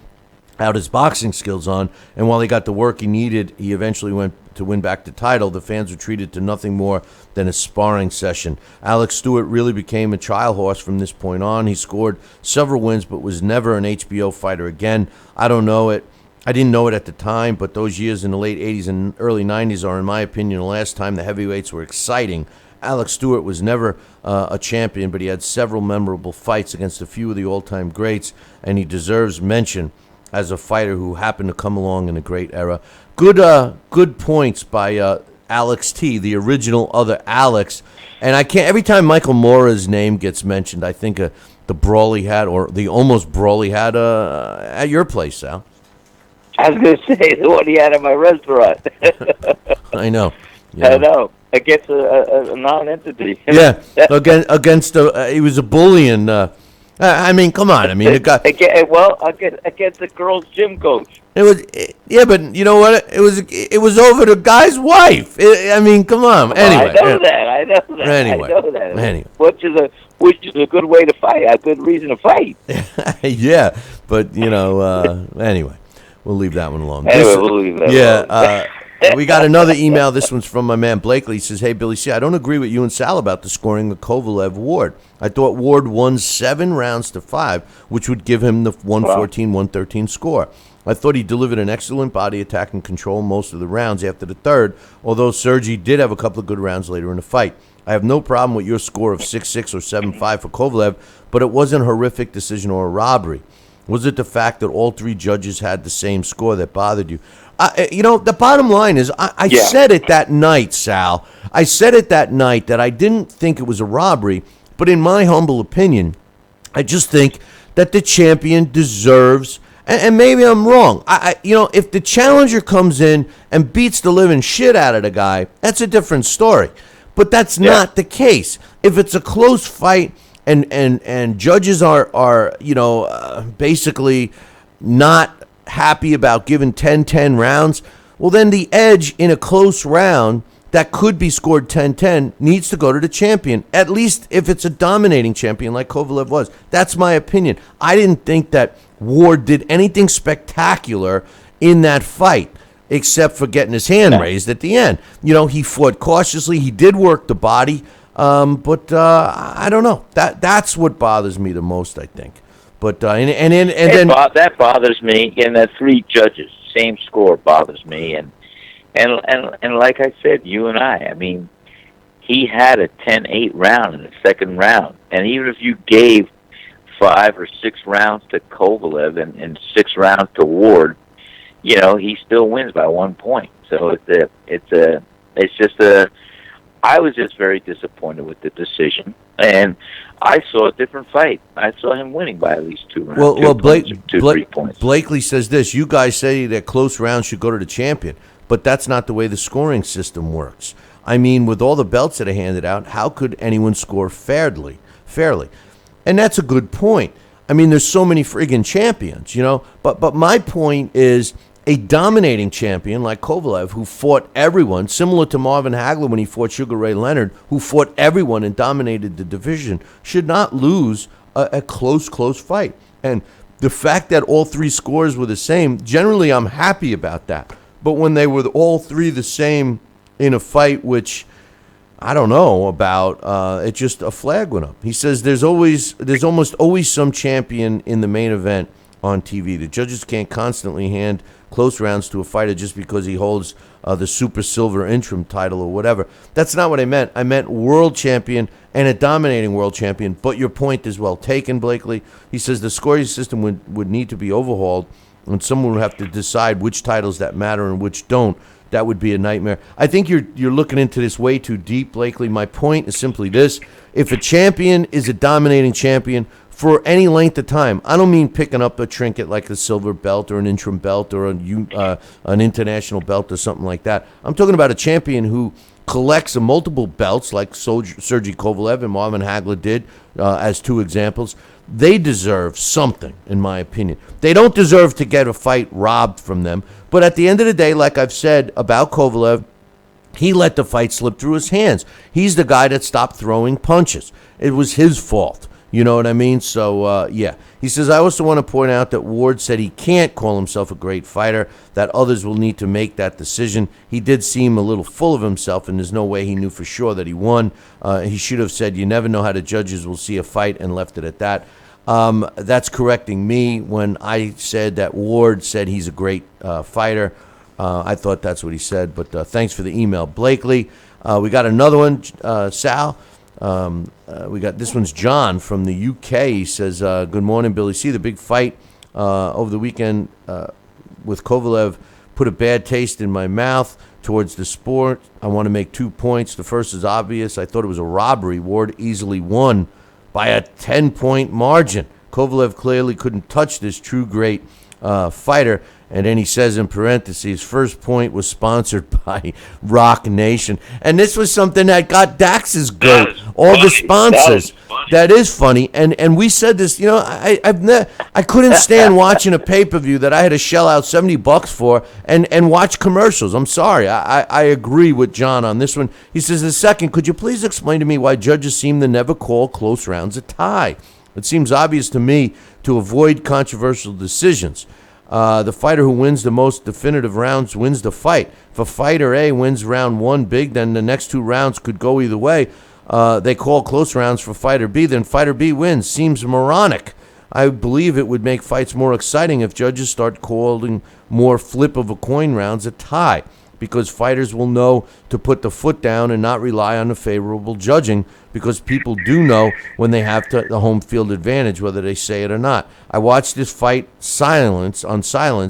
out his boxing skills on, and while he got the work he needed, he eventually went to win back the title. The fans were treated to nothing more than a sparring session. Alex Stewart really became a trial horse from this point on. He scored several wins, but was never an HBO fighter again. I didn't know it at the time, but those years in the late 80s and early 90s are, in my opinion, the last time the heavyweights were exciting. Alex Stewart was never a champion, but he had several memorable fights against a few of the all-time greats, and he deserves mention as a fighter who happened to come along in a great era. Good points by Alex T, the original other Alex. And I can't. Every time Michael Moore's name gets mentioned, I think the brawl he had, or the almost brawl he had at your place, Sal. I was going to say, the one he had at my restaurant. I know. Yeah. I know. Against a non-entity. Yeah, against he was a bully, and I mean, come on. I mean, the guy. Against the girls' gym coach. It was, yeah, but you know what? It was over the guy's wife. I mean, come on. Anyway, I know that. Anyway, which is a good way to fight. A good reason to fight. Yeah, but you know, anyway, we'll leave that one alone. We'll leave that. Yeah. We got another email. This one's from my man Blakely. He says, "Hey, Billy C, I don't agree with you and Sal about the scoring of Kovalev-Ward. I thought Ward won 7 rounds to 5, which would give him the 114-113 score. I thought he delivered an excellent body attack and control most of the rounds after the third, although Sergey did have a couple of good rounds later in the fight. I have no problem with your score of 6-6 or 7-5 for Kovalev, but it wasn't a horrific decision or a robbery. Was it the fact that all 3 judges had the same score that bothered you?" The bottom line is, I said it that night, Sal. I said it that night that I didn't think it was a robbery, but in my humble opinion, I just think that the champion deserves, and maybe I'm wrong. If the challenger comes in and beats the living shit out of the guy, that's a different story. But that's not the case. If it's a close fight and judges are basically not happy about giving 10-10 rounds, well, then the edge in a close round that could be scored 10-10 needs to go to the champion, at least if it's a dominating champion like Kovalev was. That's my opinion. I didn't think that Ward did anything spectacular in that fight, except for getting his hand raised at the end. He fought cautiously. He did work the body, but I don't know. That's what bothers me the most, I think. But that bothers me. And the three judges, same score bothers me. And like I said, you and I mean, he had a 10-8 round in the second round, and even if you gave 5 or 6 rounds to Kovalev and 6 rounds to Ward, he still wins by 1 point. So I was just very disappointed with the decision, and I saw a different fight. I saw him winning by at least 2 rounds. 3 points. Blakely says this: you guys say that close rounds should go to the champion, but that's not the way the scoring system works. I mean, with all the belts that are handed out, how could anyone score fairly? And that's a good point. I mean, there's so many friggin' champions, But my point is, a dominating champion like Kovalev, who fought everyone, similar to Marvin Hagler when he fought Sugar Ray Leonard, who fought everyone and dominated the division, should not lose a close fight. And the fact that all 3 scores were the same, generally I'm happy about that. But when they were all 3 the same in a fight, which I don't know about, it just a flag went up. He says there's almost always some champion in the main event on TV. The judges can't constantly hand close rounds to a fighter just because he holds the Super Silver interim title or whatever. That's not what I meant. I meant world champion and a dominating world champion. But your point is well taken, Blakely. He says the scoring system would need to be overhauled, and someone would have to decide which titles that matter and which don't. That would be a nightmare. I think you're looking into this way too deep, Blakely. My point is simply this: if a champion is a dominating champion for any length of time, I don't mean picking up a trinket like a silver belt or an interim belt or an international belt or something like that. I'm talking about a champion who collects multiple belts like Sergey Kovalev and Marvin Hagler did, as 2 examples. They deserve something, in my opinion. They don't deserve to get a fight robbed from them. But at the end of the day, like I've said about Kovalev, he let the fight slip through his hands. He's the guy that stopped throwing punches. It was his fault. You know what I mean? So, yeah. He says, I also want to point out that Ward said he can't call himself a great fighter, that others will need to make that decision. He did seem a little full of himself, and there's no way he knew for sure that he won. He should have said, you never know how the judges will see a fight, and left it at that. That's correcting me when I said that Ward said he's a great fighter. I thought that's what he said, but thanks for the email, Blakely. We got another one, Sal. We got this one's John from the UK. He says, good morning, Billy C. The big fight over the weekend with Kovalev put a bad taste in my mouth towards the sport. I want to make 2 points. The first is obvious. I thought it was a robbery. Ward easily won by a 10-point margin. Kovalev clearly couldn't touch this true great fighter. And then he says in parentheses, first point was sponsored by Rock Nation. And this was something that got Dax's goat. All the sponsors. That is funny. And we said this, I couldn't stand watching a pay-per-view that I had to shell out $70 for and watch commercials. I'm sorry. I agree with John on this one. He says, the second, could you please explain to me why judges seem to never call close rounds a tie? It seems obvious to me to avoid controversial decisions. The fighter who wins the most definitive rounds wins the fight. If a fighter A wins round 1 big, then the next 2 rounds could go either way. They call close rounds for fighter B, then fighter B wins. Seems moronic. I believe it would make fights more exciting if judges start calling more flip of a coin rounds a tie, because fighters will know to put the foot down and not rely on the favorable judging, because people do know when they have the home field advantage, whether they say it or not. I watched this fight silence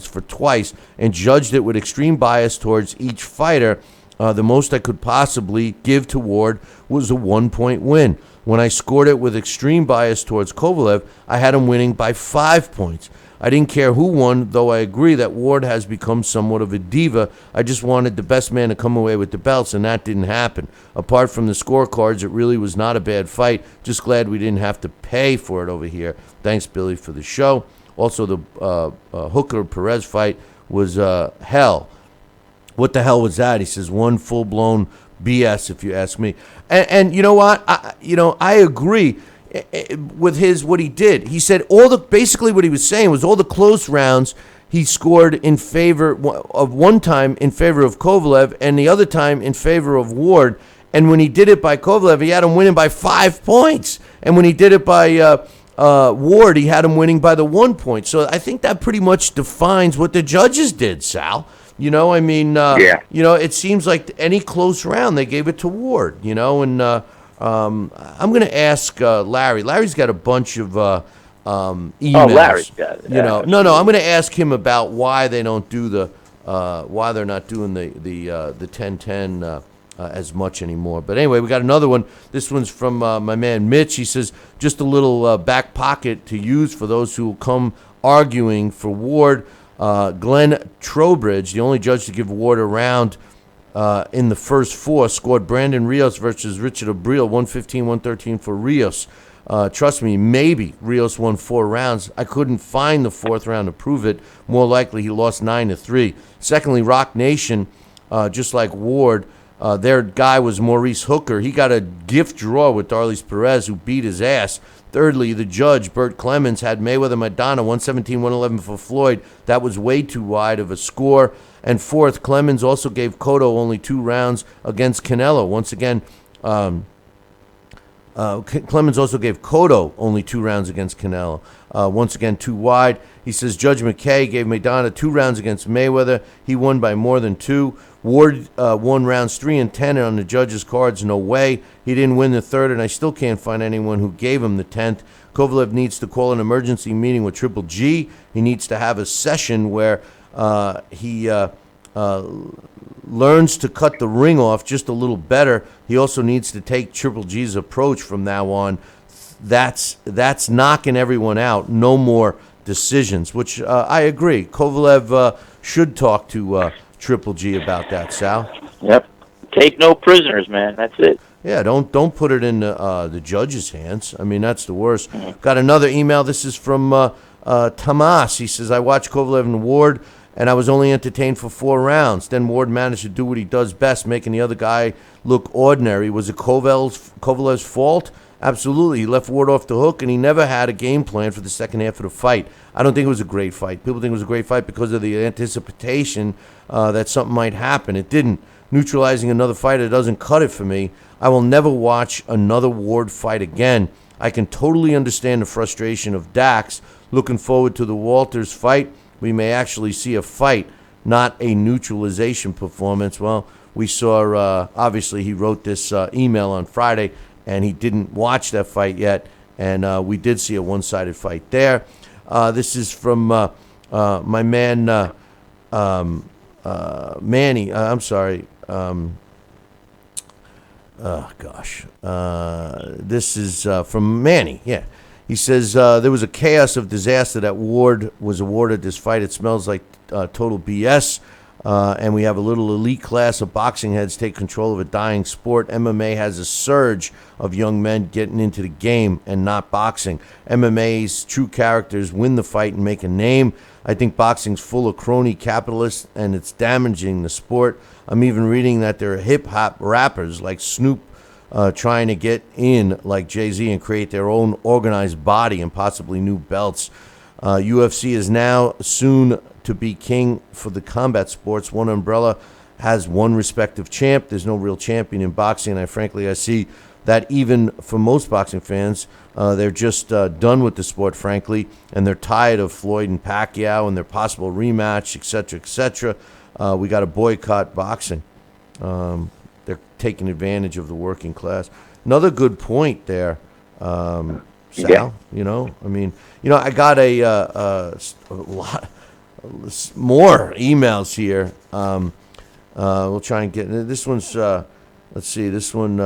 for twice and judged it with extreme bias towards each fighter. The most I could possibly give to Ward was a 1-point win. When I scored it with extreme bias towards Kovalev, I had him winning by 5 points. I didn't care who won, though I agree that Ward has become somewhat of a diva. I just wanted the best man to come away with the belts, and that didn't happen. Apart from the scorecards, it really was not a bad fight. Just glad we didn't have to pay for it over here. Thanks, Billy, for the show. Also, the Hooker-Perez fight was hell. What the hell was that? He says, one full-blown BS, if you ask me. And you know what? I agree. with what he did. He said basically what he was saying was all the close rounds he scored in favor of, one time in favor of Kovalev and the other time in favor of Ward. And when he did it by Kovalev, he had him winning by 5 points. And when he did it by Ward, he had him winning by the 1 point. So I think that pretty much defines what the judges did, Sal. You know, I mean, Yeah. you know, it seems like any close round, they gave it to Ward, you know. And I'm going to ask Larry. Larry's got a bunch of emails. Oh, Larry's got it. You know, no, I'm going to ask him about why they don't do why they're not doing the 10-10 as much anymore. But anyway, we got another one. This one's from my man Mitch. He says, just a little back pocket to use for those who will come arguing for Ward. Glenn Trowbridge, the only judge to give Ward a round in the first 4, scored Brandon Rios versus Richard Abril, 115-113 for Rios. Trust me, maybe Rios won 4 rounds. I couldn't find the 4th round to prove it. More likely he lost 9-3. Secondly, Rock Nation, just like Ward, their guy was Maurice Hooker. He got a gift draw with Darlis Perez, who beat his ass. Thirdly, the judge, Burt Clemens, had Mayweather-Madonna, 117-111 for Floyd. That was way too wide of a score. And fourth, Clemens also gave Cotto only 2 rounds against Canelo. Once again, Clemens also gave Cotto only 2 rounds against Canelo. Once again, too wide. He says Judge McKay gave Madonna 2 rounds against Mayweather. He won by more than 2. Ward won rounds 3 and 10 on the judges' cards. No way. He didn't win the 3rd, and I still can't find anyone who gave him the 10th. Kovalev needs to call an emergency meeting with Triple G. He needs to have a session where he learns to cut the ring off just a little better. He also needs to take Triple G's approach from now on. That's knocking everyone out. No more decisions, which I agree. Kovalev should talk to Triple G about that, Sal. Yep. Take no prisoners, man. That's it. Yeah, don't put it in the judge's hands. I mean, that's the worst. Got another email. This is from Tomas. He says, I watched Kovalev and Ward, and I was only entertained for 4 rounds. Then Ward managed to do what he does best, making the other guy look ordinary. Was it Kovalev's fault? Absolutely. He left Ward off the hook, and he never had a game plan for the second half of the fight. I don't think it was a great fight. People think it was a great fight because of the anticipation that something might happen. It didn't. Neutralizing another fighter doesn't cut it for me. I will never watch another Ward fight again. I can totally understand the frustration of Dax. Looking forward to the Walters fight. We may actually see a fight, not a neutralization performance. Well, we saw, obviously, he wrote this email on Friday, and he didn't watch that fight yet, and we did see a one-sided fight there. This is from my man Manny. I'm sorry. This is from Manny. Yeah. He says there was a chaos of disaster that Ward was awarded this fight. It smells like total BS. And we have a little elite class of boxing heads take control of a dying sport. MMA has a surge of young men getting into the game and not boxing. MMA's true characters win the fight and make a name. I think boxing's full of crony capitalists, and it's damaging the sport. I'm even reading that there are hip-hop rappers like Snoop trying to get in like Jay-Z and create their own organized body and possibly new belts. UFC is now soon to be king for the combat sports. One umbrella has one respective champ. There's no real champion in boxing, and I see that even for most boxing fans, they're just done with the sport, frankly, and they're tired of Floyd and Pacquiao and their possible rematch, etc., etc. We got to boycott boxing. They're taking advantage of the working class. Another good point there, Sal. Yeah. I got a lot more emails here. We'll try and get this one's. Let's see. This one.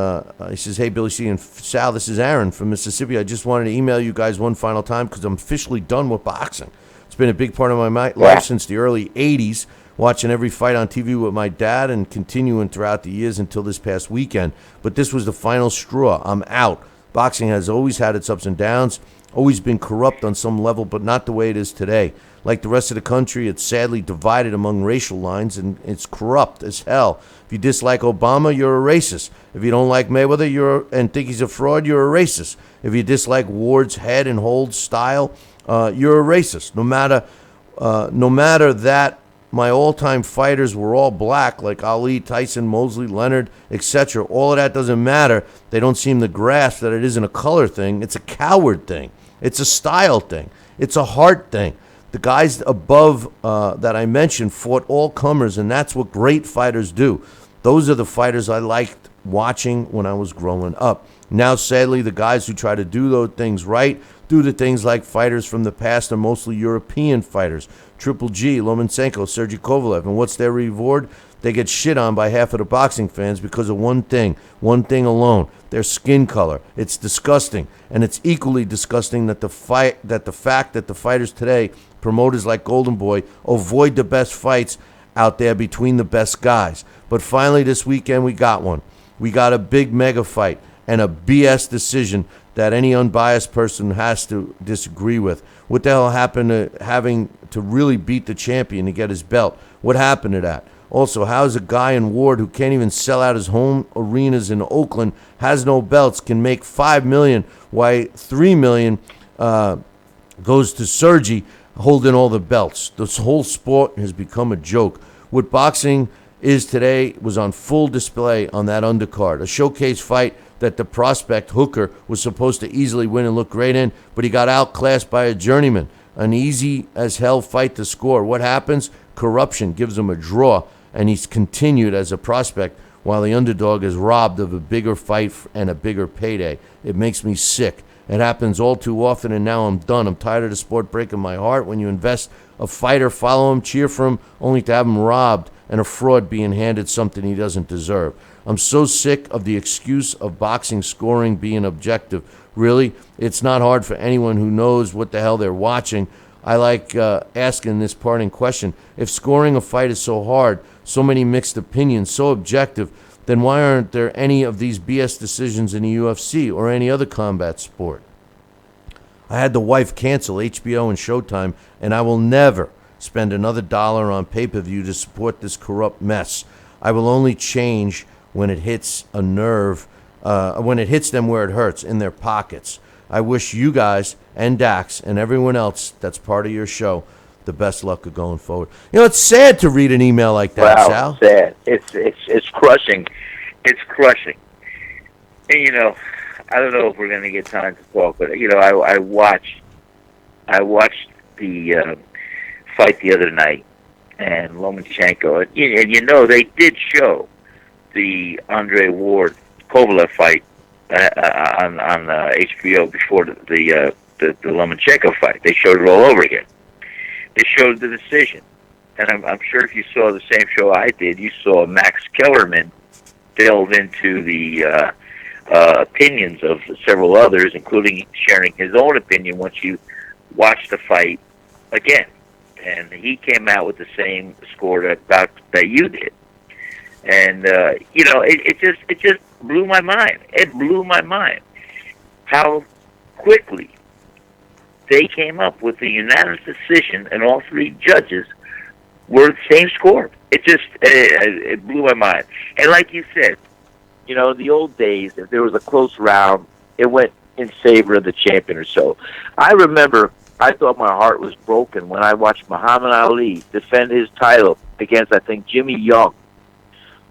He says, "Hey, Billy C and Sal. This is Aaron from Mississippi. I just wanted to email you guys one final time because I'm officially done with boxing. It's been a big part of my life since the early '80s." Watching every fight on TV with my dad and continuing throughout the years until this past weekend. But this was the final straw. I'm out. Boxing has always had its ups and downs, always been corrupt on some level, but not the way it is today. Like the rest of the country, it's sadly divided among racial lines, and it's corrupt as hell. If you dislike Obama, you're a racist. If you don't like Mayweather and think he's a fraud, you're a racist. If you dislike Ward's head and hold style, you're a racist. No matter that my all-time fighters were all black, like Ali, Tyson, Mosley, Leonard, etc. All of that doesn't matter. They don't seem to grasp that it isn't a color thing. It's a coward thing. It's a style thing. It's a heart thing. The guys above that I mentioned fought all comers, and that's what great fighters do. Those are the fighters I liked watching when I was growing up. Now, sadly, the guys who try to do those things right do the things like fighters from the past are mostly European fighters. Triple G, Lomachenko, Sergey Kovalev. And what's their reward? They get shit on by half of the boxing fans because of one thing alone, their skin color. It's disgusting. And it's equally disgusting that the fact that the fighters today, promoters like Golden Boy, avoid the best fights out there between the best guys. But finally this weekend we got one. We got a big mega fight and a BS decision that any unbiased person has to disagree with. What the hell happened to having to really beat the champion to get his belt? What happened to that? Also, how's a guy in Ward who can't even sell out his home arenas in Oakland, has no belts, can make $5 million, while $3 million goes to Sergey holding all the belts? This whole sport has become a joke. What boxing is today was on full display on that undercard. A showcase fight that the prospect Hooker was supposed to easily win and look great in, but he got outclassed by a journeyman. An easy as hell fight to score. What happens? Corruption gives him a draw, and he's continued as a prospect while the underdog is robbed of a bigger fight and a bigger payday. It makes me sick. It happens all too often, and now I'm done. I'm tired of the sport breaking my heart. When you invest a fighter, follow him, cheer for him, only to have him robbed and a fraud being handed something he doesn't deserve. I'm so sick of the excuse of boxing scoring being objective. Really, it's not hard for anyone who knows what the hell they're watching. I like asking this parting question. If scoring a fight is so hard, so many mixed opinions, so objective, then why aren't there any of these BS decisions in the UFC or any other combat sport? I had the wife cancel HBO and Showtime, and I will never spend another dollar on pay-per-view to support this corrupt mess. I will only change when it hits a nerve, when it hits them where it hurts, in their pockets. I wish you guys and Dax and everyone else that's part of your show the best luck of going forward. You know, it's sad to read an email like that, wow, Sal. Sad. It's crushing. It's crushing. And, you know, I don't know if we're going to get time to talk, but, you know, I watched the fight the other night, and Lomachenko, and you know, they did show the Andre Ward Kovalev fight on HBO before the Lomachenko fight. They showed it all over again. They showed the decision, and I'm sure if you saw the same show I did, you saw Max Kellerman delve into the opinions of several others, including sharing his own opinion once you watch the fight again. And he came out with the same score that you did. And you know, it just blew my mind. It blew my mind how quickly they came up with the unanimous decision, and all three judges were the same score. It blew my mind. And like you said, you know, in the old days, if there was a close round, it went in favor of the champion or so. I remember I thought my heart was broken when I watched Muhammad Ali defend his title against, I think, Jimmy Young,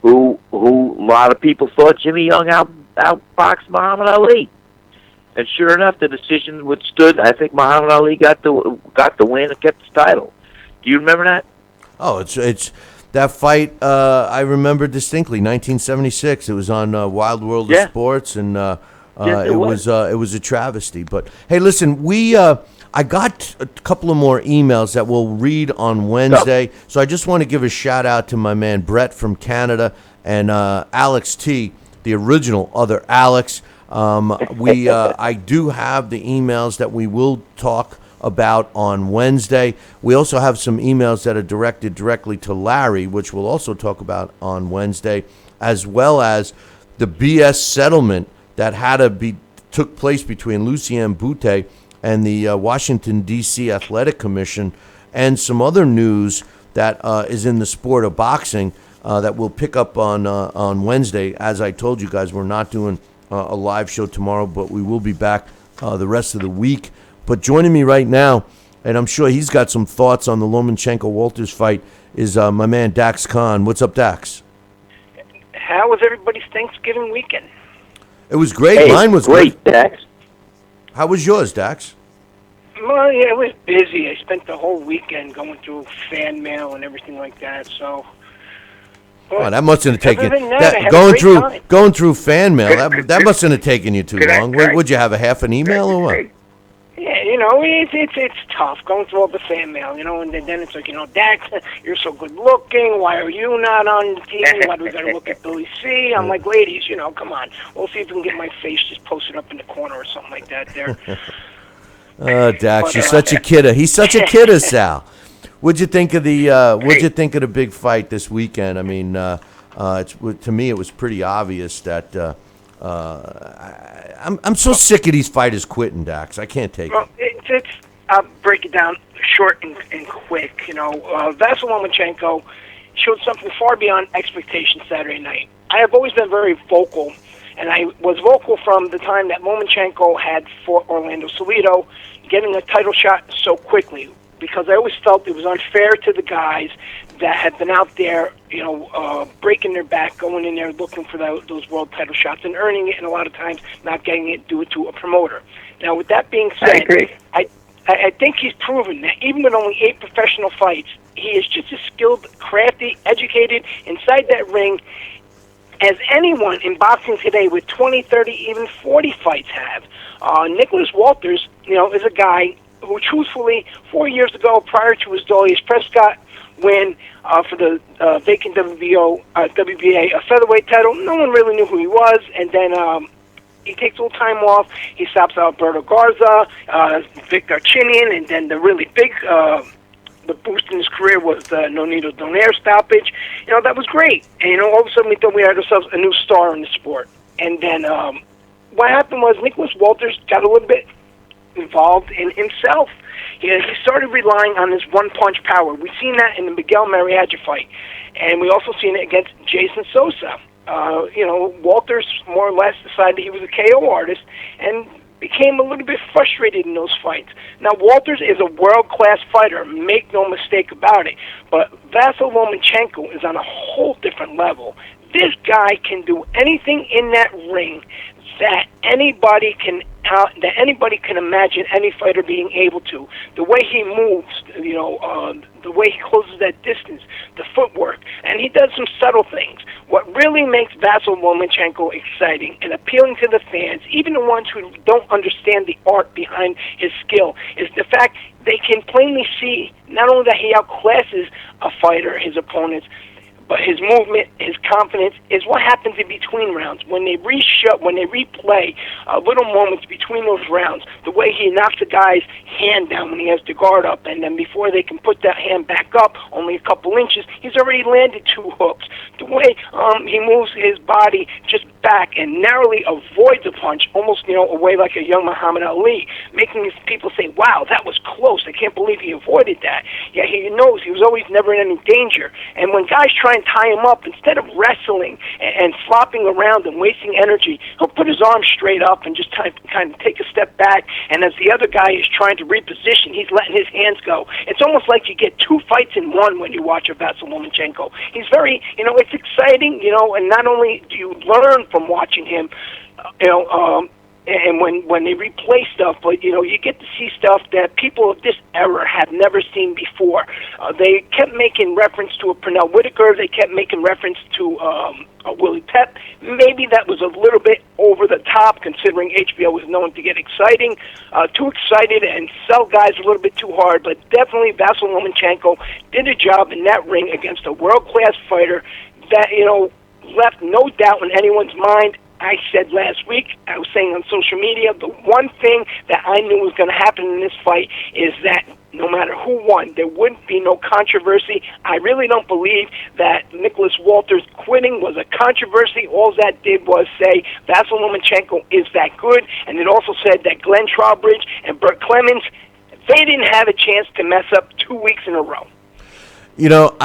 who a lot of people thought Jimmy Young outboxed Muhammad Ali. And sure enough, the decision withstood. I think Muhammad Ali got the win and kept his title. Do you remember that? Oh, it's that fight. I remember distinctly. 1976. It was on Wild World of Sports, and Yes, it was a travesty. But hey, listen, I got a couple of more emails that we'll read on Wednesday. So I just want to give a shout out to my man Brett from Canada and Alex T, the original other Alex. I do have the emails that we will talk about on Wednesday. We also have some emails that are directed directly to Larry, which we'll also talk about on Wednesday, as well as the BS settlement that took place between Lucien Boutte and the Washington, D.C. Athletic Commission. and some other news that is in the sport of boxing that we'll pick up on Wednesday. As I told you guys, we're not doing a live show tomorrow, but we will be back the rest of the week. But joining me right now, and I'm sure he's got some thoughts on the Lomachenko-Walters fight, is my man Dax Khan. What's up, Dax? How was everybody's Thanksgiving weekend? It was great. Hey, Mine was great, good. Dax. How was yours, Dax? Well, yeah, it was busy. I spent the whole weekend going through fan mail and everything like that. So, Oh, that mustn't have taken other than that, I had a going great through time. going through fan mail. That mustn't have taken you too long. Could I- Would you have a half an email or what? yeah, it's tough going through all the fan mail, and then it's like, Dax, you're so good looking. Why are you not on TV? Why do we got to look at Billy C? I'm like, ladies, come on. We'll see if we can get my face just posted up in the corner or something like that there. Dax, you're such a kidder. He's such a kidder, Sal. What'd you think of the big fight this weekend? I mean, to me, it was pretty obvious that I'm so sick of these fighters quitting, Dax. I can't take Well, it. I'll break it down short and quick. Vasyl Lomachenko showed something far beyond expectations Saturday night. I have always been very vocal, and I was vocal from the time that Lomachenko had fought Orlando Salido, getting a title shot so quickly, because I always felt it was unfair to the guys that had been out there, breaking their back, going in there looking for those world title shots and earning it, and a lot of times not getting it due to a promoter. Now, with that being said, I agree. I think he's proven that even with only 8 professional fights, he is just as skilled, crafty, educated inside that ring as anyone in boxing today with 20, 30, even 40 fights have. Nicholas Walters, is a guy who, truthfully, 4 years ago, prior to his Dolius Prescott win for the vacant WBA featherweight title, no one really knew who he was, and then he takes a little time off. He stops Alberto Garza, Victor Chinian, and then the really big the boost in his career was the Nonito Donaire stoppage. That was great. And, all of a sudden we thought we had ourselves a new star in the sport. And then what happened was Nicholas Walters got a little bit involved in himself. He started relying on his one-punch power. We've seen that in the Miguel Mariaga fight. And we also seen it against Jason Sosa. Walters more or less decided he was a KO artist and became a little bit frustrated in those fights. Now, Walters is a world-class fighter, make no mistake about it, but Vasyl Lomachenko is on a whole different level. This guy can do anything in that ring that anybody can imagine any fighter being able to. The way he moves, the way he closes that distance, the footwork, and he does some subtle things. What really makes Vasyl Lomachenko exciting and appealing to the fans, even the ones who don't understand the art behind his skill, is the fact they can plainly see not only that he outclasses a fighter, his opponents, but his movement, his confidence is what happens in between rounds. When they replay little moments between those rounds, the way he knocks a guy's hand down when he has the guard up, and then before they can put that hand back up, only a couple inches, he's already landed 2 hooks. The way he moves his body just back and narrowly avoids a punch, almost away like a young Muhammad Ali, making his people say, "Wow, that was close. I can't believe he avoided that." Yeah, he knows he was always never in any danger. And when guys try and tie him up, instead of wrestling and flopping around and wasting energy, he'll put his arms straight up and just kind of take a step back. And as the other guy is trying to reposition, he's letting his hands go. It's almost like you get 2 fights in one when you watch a Vasyl Lomachenko. He's very, it's exciting, and not only do you learn from watching him, and when they replay stuff, but you get to see stuff that people of this era have never seen before. They kept making reference to a Pernell Whitaker. They kept making reference to a Willie Pep. Maybe that was a little bit over the top, considering HBO was known to get exciting, too excited and sell guys a little bit too hard. But definitely, Vasyl Lomachenko did a job in that ring against a world-class fighter that left no doubt in anyone's mind. I said last week, I was saying on social media, the one thing that I knew was going to happen in this fight is that no matter who won, there wouldn't be no controversy. I really don't believe that Nicholas Walters quitting was a controversy. All that did was say Vasyl Lomachenko is that good, and it also said that Glenn Trowbridge and Burt Clemens, They didn't have a chance to mess up 2 weeks in a row. You know,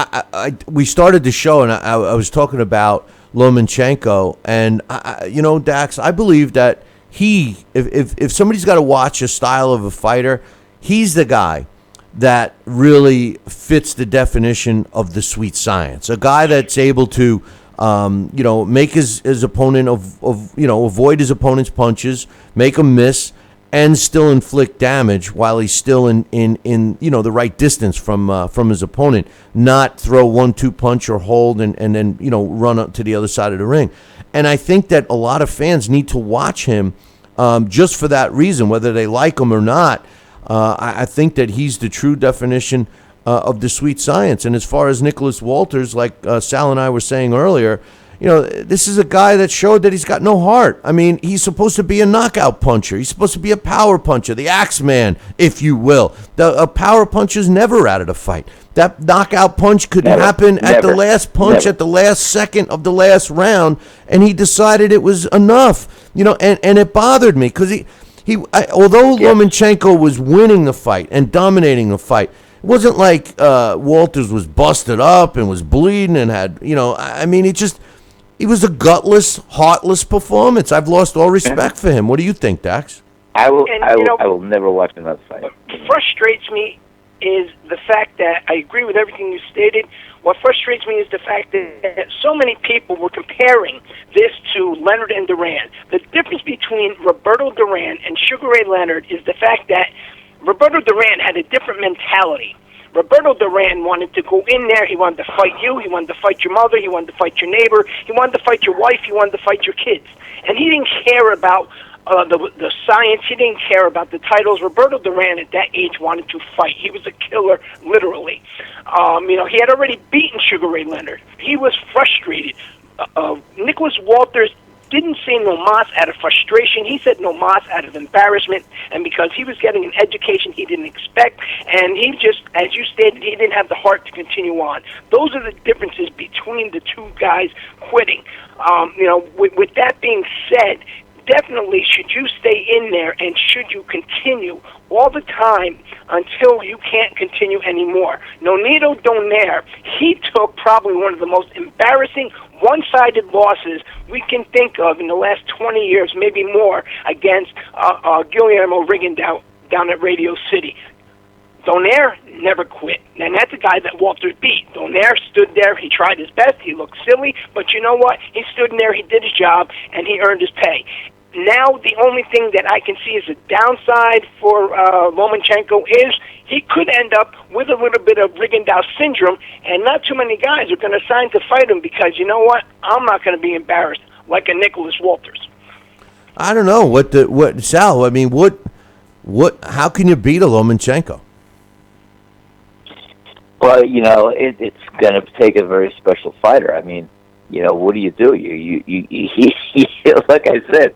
we started the show, and I was talking about Lomachenko, and you know, Dax, I believe that if somebody's got to watch a style of a fighter, he's the guy that really fits the definition of the sweet science. A guy that's able to, you know, make his opponent avoid his opponent's punches, make him miss, and still inflict damage while he's still in you know, the right distance from his opponent. Not throw 1-2 punch or hold and then, you know, run up to the other side of the ring. And I think that a lot of fans need to watch him just for that reason, whether they like him or not. I think that he's the true definition of the sweet science. And as far as Nicholas Walters, like Sal and I were saying earlier, you know, this is a guy that showed that he's got no heart. I mean, he's supposed to be a knockout puncher. He's supposed to be a power puncher, the Axeman, if you will. A power puncher's never out of the fight. That knockout punch could happen at the last punch, at the last second of the last round, and he decided it was enough. You know, and it bothered me because although Lomachenko was winning the fight and dominating the fight, it wasn't like Walters was busted up and was bleeding and had, you know, I mean, he was a gutless, heartless performance. I've lost all respect for him. What do you think, Dax? I will never watch another fight. What frustrates me is the fact that I agree with everything you stated. What frustrates me is the fact that so many people were comparing this to Leonard and Duran. The difference between Roberto Duran and Sugar Ray Leonard is the fact that Roberto Duran had a different mentality. Roberto Duran wanted to go in there. He wanted to fight you. He wanted to fight your mother. He wanted to fight your neighbor. He wanted to fight your wife. He wanted to fight your kids. And he didn't care about the science. He didn't care about the titles. Roberto Duran at that age wanted to fight. He was a killer, literally. You know, he had already beaten Sugar Ray Leonard. He was frustrated. Nicholas Walters didn't say no mas out of frustration. He said no mas out of embarrassment, and because he was getting an education he didn't expect, and he just, as you stated, he didn't have the heart to continue on. Those are the differences between the two guys quitting. You know, with that being said, definitely should you stay in there and should you continue all the time until you can't continue anymore. Nonito Donaire, he took probably one of the most embarrassing one-sided losses we can think of in the last 20 years, maybe more, against Guillermo Rigon down at Radio City. Donaire never quit, and that's a guy that Walters beat. Donaire stood there, he tried his best, he looked silly, but you know what? He stood in there, he did his job, and he earned his pay. Now the only thing that I can see as a downside for Lomachenko is he could end up with a little bit of Rigondeaux syndrome, and not too many guys are going to sign to fight him because, you know what, I'm not going to be embarrassed like a Nicholas Walters. I don't know what Sal. I mean, what? How can you beat a Lomachenko? Well, you know, it's going to take a very special fighter. I mean, you know, what do? You like I said,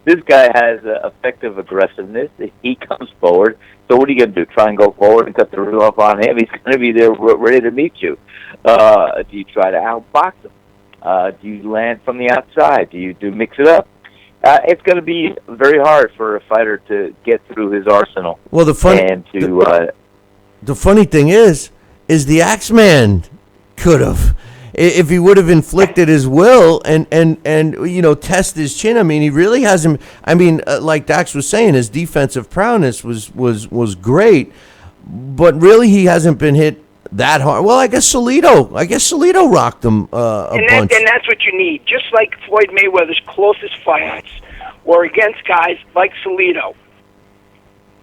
this guy has effective aggressiveness. He comes forward. So what are you going to do? Try and go forward and cut the roof off on him? He's going to be there ready to meet you. Do you try to outbox him? Do you land from the outside? Do you mix it up? It's going to be very hard for a fighter to get through his arsenal. Well, the funny thing is the Axeman could have. If he would have inflicted his will and you know, test his chin. I mean, he really hasn't. I mean, like Dax was saying, his defensive prowess was great, but really he hasn't been hit that hard. Well, I guess Salido rocked him a bunch. And that's what you need. Just like Floyd Mayweather's closest fights were against guys like Salido.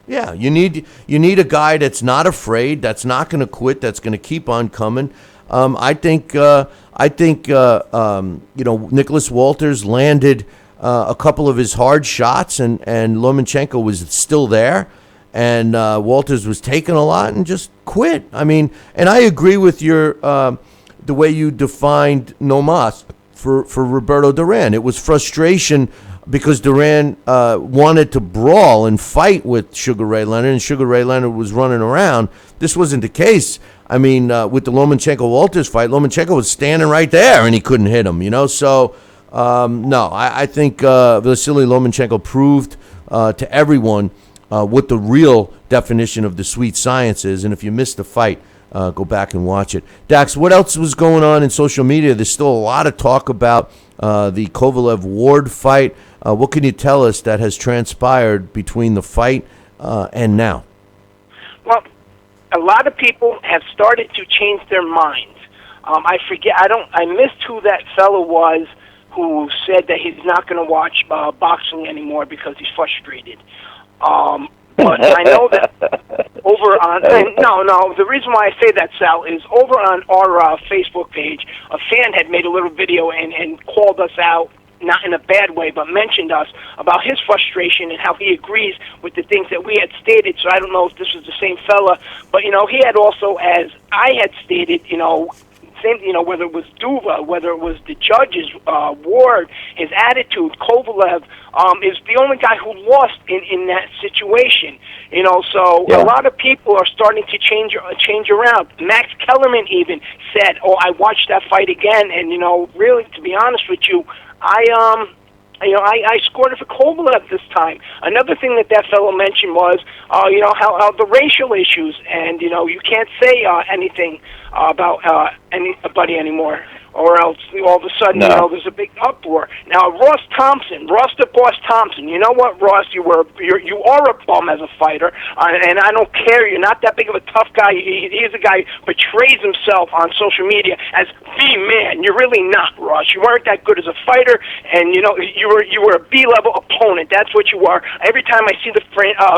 Yeah, you need a guy that's not afraid, that's not going to quit, that's going to keep on coming. I think you know, Nicholas Walters landed a couple of his hard shots, and Lomachenko was still there, and Walters was taking a lot and just quit. I mean, and I agree with your the way you defined no mas for Roberto Duran. It was frustration because Duran wanted to brawl and fight with Sugar Ray Leonard, and Sugar Ray Leonard was running around. This wasn't the case. I mean, with the Lomachenko-Walters fight, Lomachenko was standing right there, and he couldn't hit him, you know? So, no, I think Vasyl Lomachenko proved to everyone what the real definition of the sweet science is. And if you missed the fight, go back and watch it. Dax, what else was going on in social media? There's still a lot of talk about the Kovalev-Ward fight. What can you tell us that has transpired between the fight and now? Well, a lot of people have started to change their minds. I missed who that fellow was who said that he's not going to watch boxing anymore because he's frustrated. But I know that over on the reason why I say that, Sal, is over on our Facebook page, a fan had made a little video and called us out, not in a bad way, but mentioned us about his frustration and how he agrees with the things that we had stated. So I don't know if this was the same fella, but he had also, as I had stated, whether it was Duva, whether it was the judges, Ward, his attitude, Kovalev is the only guy who lost in that situation. So a lot of people are starting to change around. Max Kellerman even said, I watched that fight again, and really, to be honest with you, I scored it for Kovalev this time. Another thing that fellow mentioned was, how the racial issues, and you can't say anything about anybody anymore, or else all of a sudden there's a big uproar. Now Ross the Boss Thompson, you know what, Ross, you are a bum as a fighter, and I don't care. You're not that big of a tough guy. He's a guy who portrays himself on social media as the man. You're really not, Ross. You weren't that good as a fighter, and you were a B-level opponent. That's what you are. Every time I see the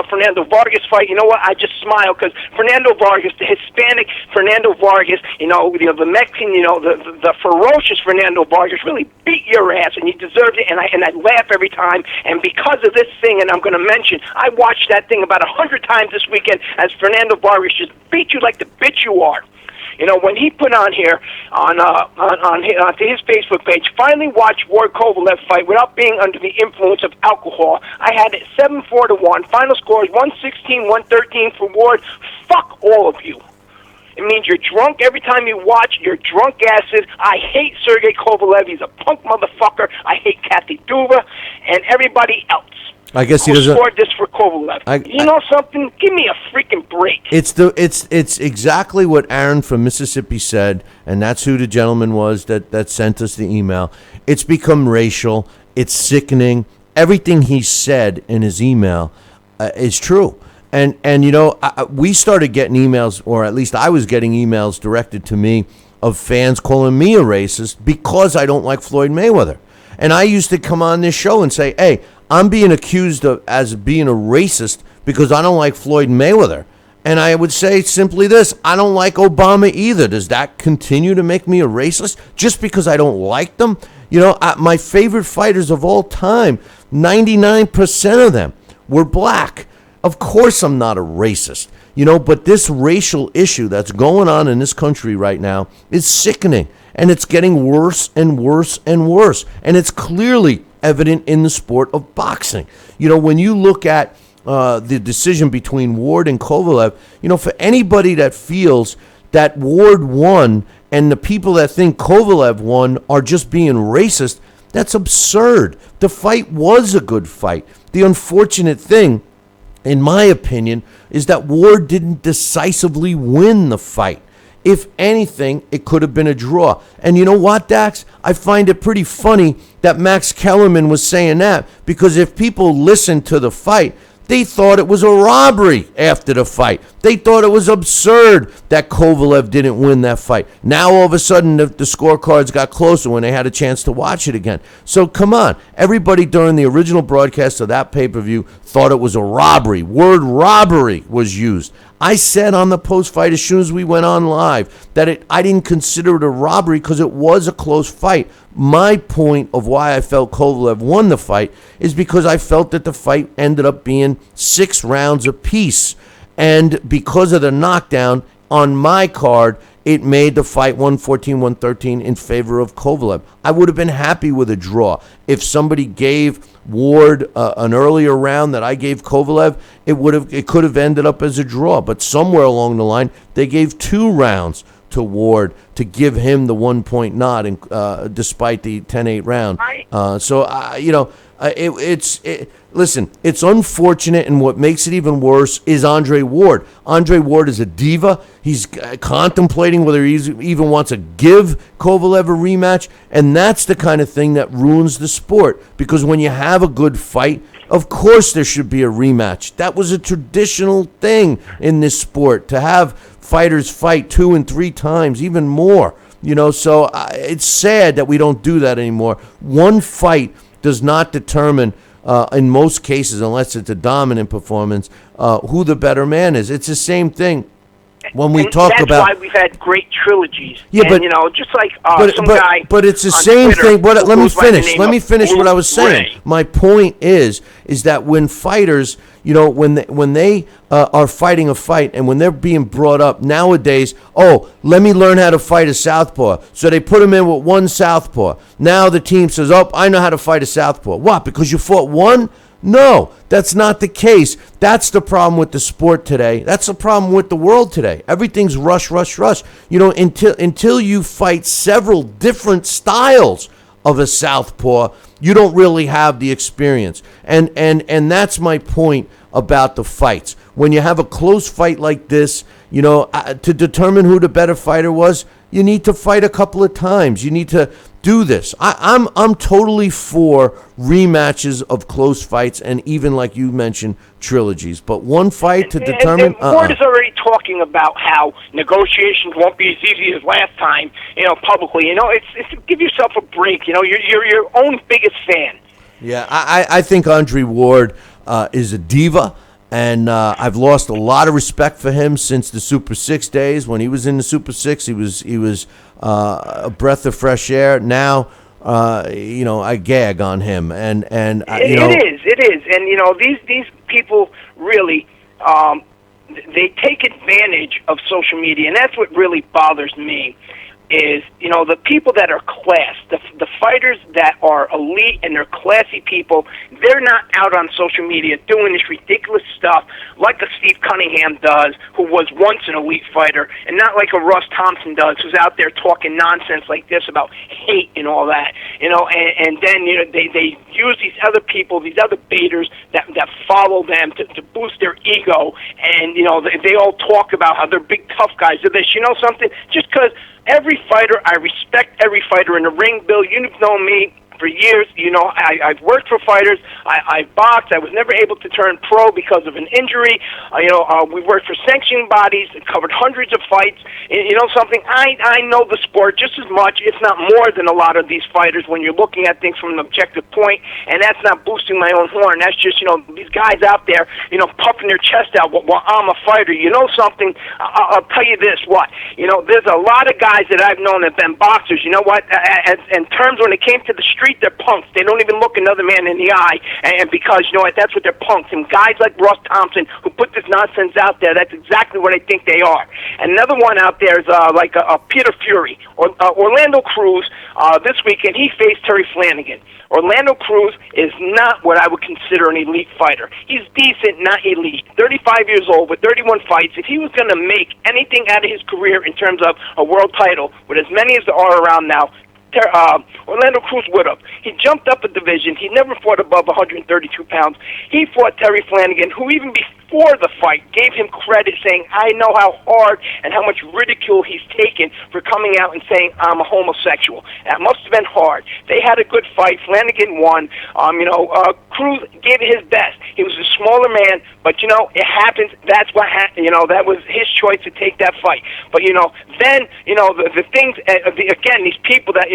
Fernando Vargas fight, you know what? I just smile because Fernando Vargas, the Hispanic Fernando Vargas, the Mexican, the ferocious Fernando Vargas really beat your ass, and you deserved it. And I laugh every time. And because of this thing, and I'm going to mention, I watched that thing about 100 times this weekend as Fernando Vargas just beat you like the bitch you are. When he put on here on his Facebook page, finally watch Ward Kovalev fight without being under the influence of alcohol. I had it 7-4 to 1. Final score is 116-113 for Ward. Fuck all of you. It means you're drunk every time you watch. You're drunk acid. I hate Sergey Kovalev. He's a punk motherfucker. I hate Kathy Duva and everybody else. I guess he doesn't scored this for Kovalev. You know something? Give me a freaking break. It's exactly what Aaron from Mississippi said, and that's who the gentleman was that sent us the email. It's become racial. It's sickening. Everything he said in his email is true. And we started getting emails, or at least I was getting emails directed to me of fans calling me a racist because I don't like Floyd Mayweather. And I used to come on this show and say, hey, I'm being accused of as being a racist because I don't like Floyd Mayweather. And I would say simply this: I don't like Obama either. Does that continue to make me a racist just because I don't like them? My favorite fighters of all time, 99% of them were black. Of course I'm not a racist, but this racial issue that's going on in this country right now is sickening, and it's getting worse and worse and worse. And it's clearly evident in the sport of boxing. When you look at the decision between Ward and Kovalev, for anybody that feels that Ward won and the people that think Kovalev won are just being racist, that's absurd. The fight was a good fight. The unfortunate thing, in my opinion, is that Ward didn't decisively win the fight. If anything, it could have been a draw. And you know what, Dax? I find it pretty funny that Max Kellerman was saying that, because if people listened to the fight, they thought it was a robbery after the fight. They thought it was absurd that Kovalev didn't win that fight. Now, all of a sudden, the scorecards got closer when they had a chance to watch it again. So, come on. Everybody during the original broadcast of that pay-per-view thought it was a robbery. Word robbery was used. I said on the post-fight, as soon as we went on live, that I didn't consider it a robbery because it was a close fight. My point of why I felt Kovalev won the fight is because I felt that the fight ended up being 6 rounds apiece. And because of the knockdown on my card, it made the fight 114-113 in favor of Kovalev. I would have been happy with a draw. If somebody gave Ward an earlier round that I gave Kovalev, it could have ended up as a draw. But somewhere along the line, they gave 2 rounds to Ward to give him the 1-point nod, despite the 10-8 round. listen, it's unfortunate, and what makes it even worse is Andre Ward. Andre Ward is a diva. He's contemplating whether he even wants to give Kovalev a rematch, and that's the kind of thing that ruins the sport, because when you have a good fight, of course there should be a rematch. That was a traditional thing in this sport, to have fighters fight 2 and 3 times, even more. So it's sad that we don't do that anymore. One fight does not determine, in most cases, unless it's a dominant performance, who the better man is. It's the same thing when we talk about. That's why we've had great trilogies. Yeah, and, but just like some but, guy. But it's the on same Twitter thing. But let me goes by the finish. name Let me of finish what I was saying. Ray. My point is that when fighters, when they are fighting a fight, and when they're being brought up nowadays, let me learn how to fight a southpaw. So they put them in with one southpaw. Now the team says, I know how to fight a southpaw. What? Because you fought one? No, that's not the case. That's the problem with the sport today. That's the problem with the world today. Everything's rush, rush, rush. Until you fight several different styles of a southpaw, you don't really have the experience. And that's my point about the fights. When you have a close fight like this, to determine who the better fighter was, you need to fight a couple of times. You need to do this. I'm totally for rematches of close fights, and even, like you mentioned, trilogies. But one fight to determine. And Ward is already talking about how negotiations won't be as easy as last time. Publicly. It's give yourself a break. You're your own biggest fan. Yeah, I think Andre Ward is a diva. And I've lost a lot of respect for him since the Super 6 days. When he was in the Super 6, he was a breath of fresh air. Now, I gag on him. And it is. And these people really they take advantage of social media, and that's what really bothers me. Is the people that are class, the fighters that are elite and they're classy people, they're not out on social media doing this ridiculous stuff like a Steve Cunningham does, who was once an elite fighter, and not like a Russ Thompson does, who's out there talking nonsense like this about hate and all that. And then they use these other people, these other baiters that follow them to boost their ego, and they all talk about how they're big tough guys. Or this, something, just because. Every fighter, I respect every fighter in the ring. Bill, you've known me for years. I've worked for fighters. I've boxed. I was never able to turn pro because of an injury. We worked for sanctioning bodies, covered hundreds of fights. Something, I know the sport just as much, if not more, than a lot of these fighters when you're looking at things from an objective point, and that's not boosting my own horn. That's just, these guys out there, puffing their chest out, well, I'm a fighter. Something, I'll tell you this, there's a lot of guys that I've known that have been boxers. You know what? In terms when it came to the street, they're punks. They don't even look another man in the eye, and because that's what they're punks. And guys like Russ Thompson, who put this nonsense out there, that's exactly what I think they are. And another one out there is like a Peter Fury or Orlando Cruz. This weekend he faced Terry Flanagan. Orlando Cruz is not what I would consider an elite fighter. He's decent, not elite. 35 years old with 31 fights. If he was going to make anything out of his career in terms of a world title, with as many as there are around now, Orlando Cruz would have. He jumped up a division. He never fought above 132 pounds. He fought Terry Flanagan, who even before the fight gave him credit, saying, I know how hard and how much ridicule he's taken for coming out and saying, I'm a homosexual. That must have been hard. They had a good fight. Flanagan won. Cruz gave it his best. He was a smaller man, but, it happens. That's what happened. That was his choice to take that fight. But, then, the things, again, these people that,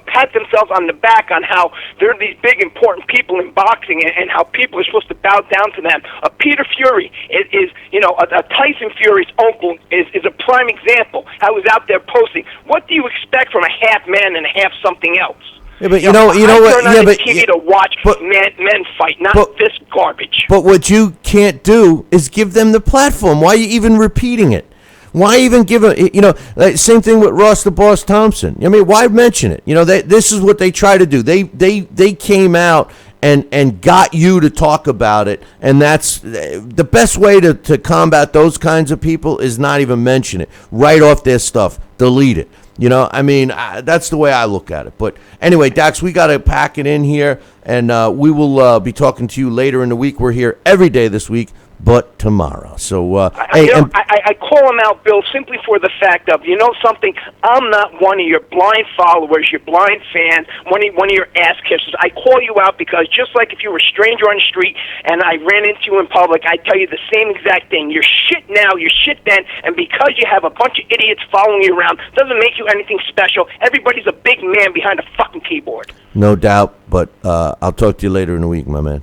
pat themselves on the back on how they're these big, important people in boxing, and how people are supposed to bow down to them. Peter Fury is a Tyson Fury's uncle is a prime example. How he's out there posting. What do you expect from a half man and a half something else? Yeah, but you know what? Yeah, but TV to watch men fight, not this garbage. But what you can't do is give them the platform. Why are you even repeating it? Why even give a, same thing with Ross the Boss Thompson. Why mention it? This is what they try to do. They came out and got you to talk about it, and that's the best way to combat those kinds of people is not even mention it. Write off their stuff. Delete it. You know, I mean, that's the way I look at it. But anyway, Dax, we got to pack it in here, and we will be talking to you later in the week. We're here every day this week, but tomorrow. So, I call him out, Bill, simply for the fact of, you know something, I'm not one of your blind followers, your blind fan, one of your ass kissers. I call you out because just like if you were a stranger on the street and I ran into you in public, I tell you the same exact thing. You're shit now, you're shit then, and because you have a bunch of idiots following you around, doesn't make you anything special. Everybody's a big man behind a fucking keyboard. No doubt, but I'll talk to you later in the week, my man.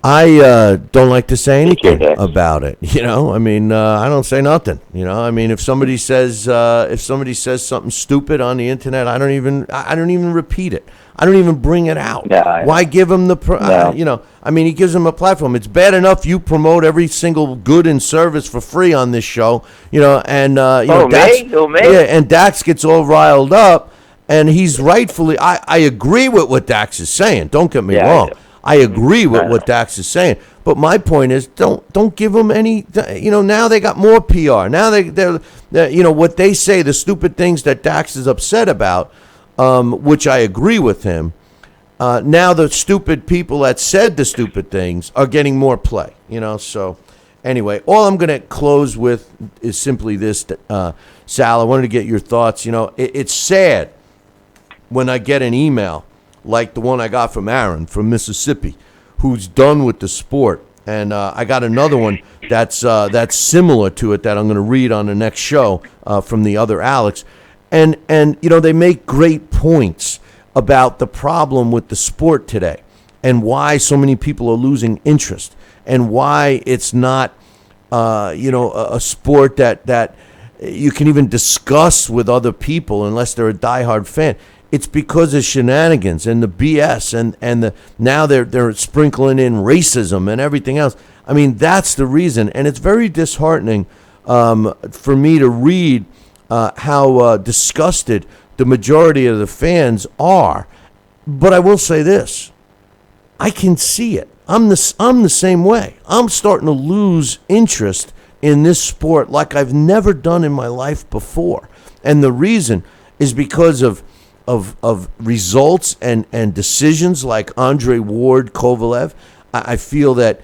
I don't like to say anything about it. You know, I mean, I don't say nothing. You know, I mean, if somebody says something stupid on the internet, I don't even repeat it. I don't even bring it out. Why give him the? You know, I mean, he gives him a platform. It's bad enough you promote every single good and service for free on this show. You know, and Dax, yeah, and Dax gets all riled up, and he's rightfully. I agree with what Dax is saying. Don't get me wrong. I agree with what Dax is saying, but my point is, don't give them any. You know, now they got more PR. Now they're you know what they say, the stupid things that Dax is upset about, which I agree with him. Now the stupid people that said the stupid things are getting more play. You know, so anyway, all I'm going to close with is simply this, Sal. I wanted to get your thoughts. You know, it's sad when I get an email like the one I got from Aaron from Mississippi, who's done with the sport. And I got another one that's similar to it that I'm going to read on the next show from the other Alex. And you know, they make great points about the problem with the sport today and why so many people are losing interest and why it's not, you know, a sport that you can even discuss with other people unless they're a diehard fan. It's because of shenanigans and the BS and the now they're sprinkling in racism and everything else. I mean, that's the reason, and it's very disheartening for me to read how disgusted the majority of the fans are. But I will say this: I can see it. I'm the same way. I'm starting to lose interest in this sport like I've never done in my life before, and the reason is because of results and decisions like Andre Ward Kovalev. I feel that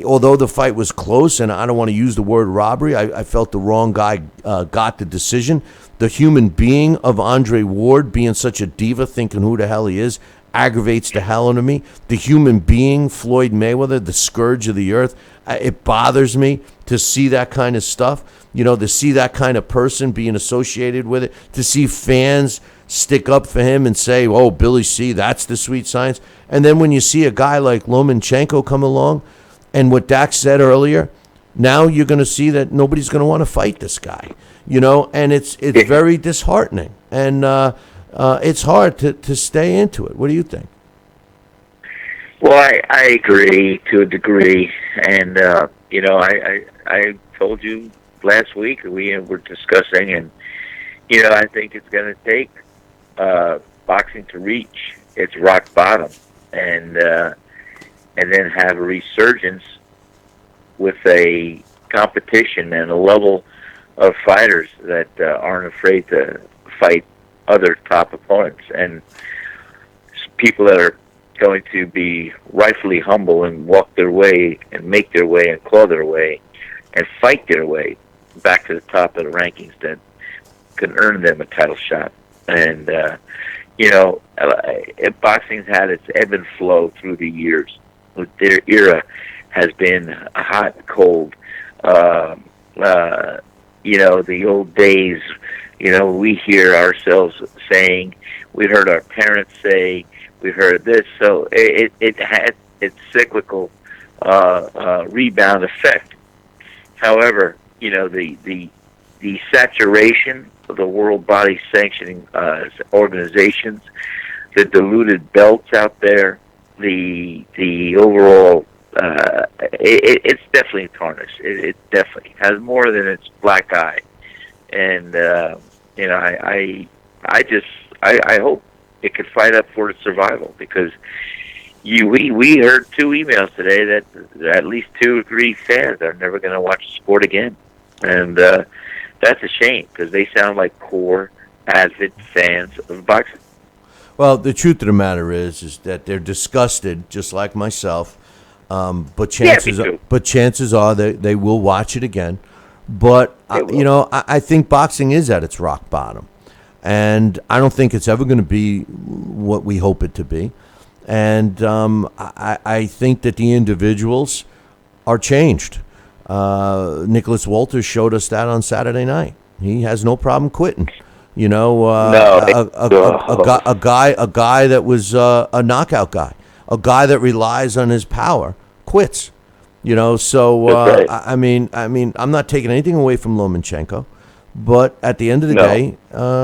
although the fight was close, and I don't want to use the word robbery, I felt the wrong guy got the decision. The human being of Andre Ward being such a diva, thinking who the hell he is, aggravates the hell out of me. The human being, Floyd Mayweather, the scourge of the earth, it bothers me to see that kind of stuff. You know, to see that kind of person being associated with it, to see fans stick up for him and say, oh, Billy C., that's the sweet science. And then when you see a guy like Lomachenko come along, and what Dax said earlier, now you're going to see that nobody's going to want to fight this guy, you know, and it's very disheartening. And it's hard to stay into it. What do you think? Well, I agree to a degree. And, you know, I told you last week we were discussing, and, you know, I think it's going to take boxing to reach its rock bottom and then have a resurgence with a competition and a level of fighters that aren't afraid to fight other top opponents and people that are going to be rightfully humble and walk their way and make their way and claw their way and fight their way back to the top of the rankings that can earn them a title shot. And, you know, boxing's had its ebb and flow through the years. Their era has been hot and cold. You know, the old days, you know, we hear ourselves saying, we heard our parents say, we heard this. So it had its cyclical rebound effect. However, you know, the saturation of the world body sanctioning organizations, the diluted belts out there, the overall, it's definitely tarnished. It definitely has more than its black eye. And, you know, I hope it could fight up for its survival, because we heard 2 emails today that at least 2 or 3 fans are never going to watch the sport again. And That's a shame because they sound like core, avid fans of boxing. Well, the truth of the matter is that they're disgusted, just like myself. But chances, me too. are they will watch it again. But I think boxing is at its rock bottom, and I don't think it's ever going to be what we hope it to be. And I think that the individuals are changed. Nicholas Walters showed us that on Saturday night. He has no problem quitting. A guy that was a knockout guy, a guy that relies on his power, quits. So Right. I mean, I'm not taking anything away from Lomachenko, but at the end of the day,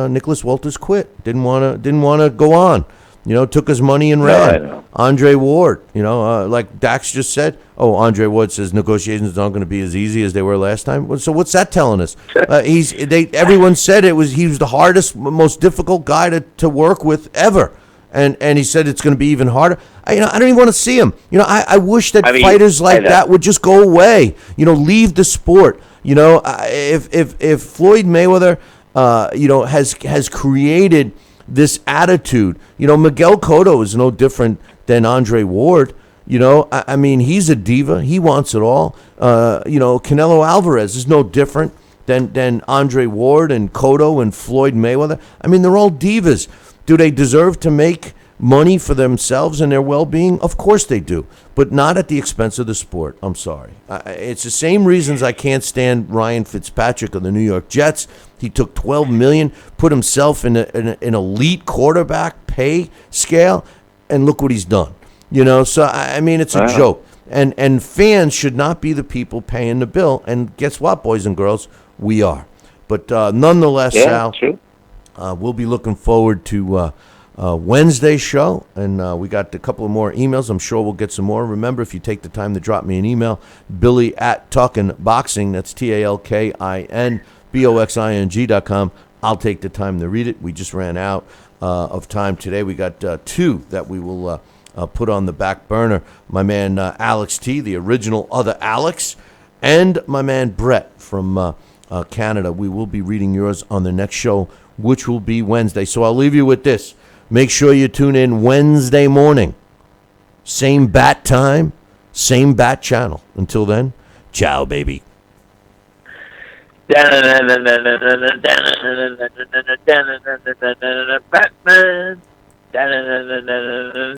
Nicholas Walters quit. Didn't want to go on. Took his money and ran. I know. Andre Ward, like Dax just said. Oh, Andre Ward says negotiations aren't going to be as easy as they were last time. So what's that telling us? Everyone said he was the hardest, most difficult guy to work with ever, and he said it's going to be even harder. I don't even want to see him. I wish that fighters like that would just go away. Leave the sport. If Floyd Mayweather, has created this attitude. Miguel Cotto is no different than Andre Ward. He's a diva. He wants it all. Canelo Alvarez is no different than Andre Ward and Cotto and Floyd Mayweather. They're all divas. Do they deserve to make money for themselves and their well-being? Of course they do, but not at the expense of the sport. I'm sorry. It's the same reasons I can't stand Ryan Fitzpatrick of the New York Jets. He took $12 million, put himself in an elite quarterback pay scale, and look what he's done. So it's a joke. And fans should not be the people paying the bill. And guess what, boys and girls? We are. But nonetheless, Sal, true. We'll be looking forward to Wednesday's show, and we got a couple of more emails. I'm sure we'll get some more. Remember, if you take the time to drop me an email, Billy@TalkinBoxing, that's TalkinBoxing.com. I'll take the time to read it. We just ran out of time today. We got two that we will put on the back burner. My man Alex T, the original other Alex, and my man Brett from Canada. We will be reading yours on the next show, which will be Wednesday. So I'll leave you with this. Make sure you tune in Wednesday morning. Same bat time, same bat channel. Until then, ciao, baby. Batman.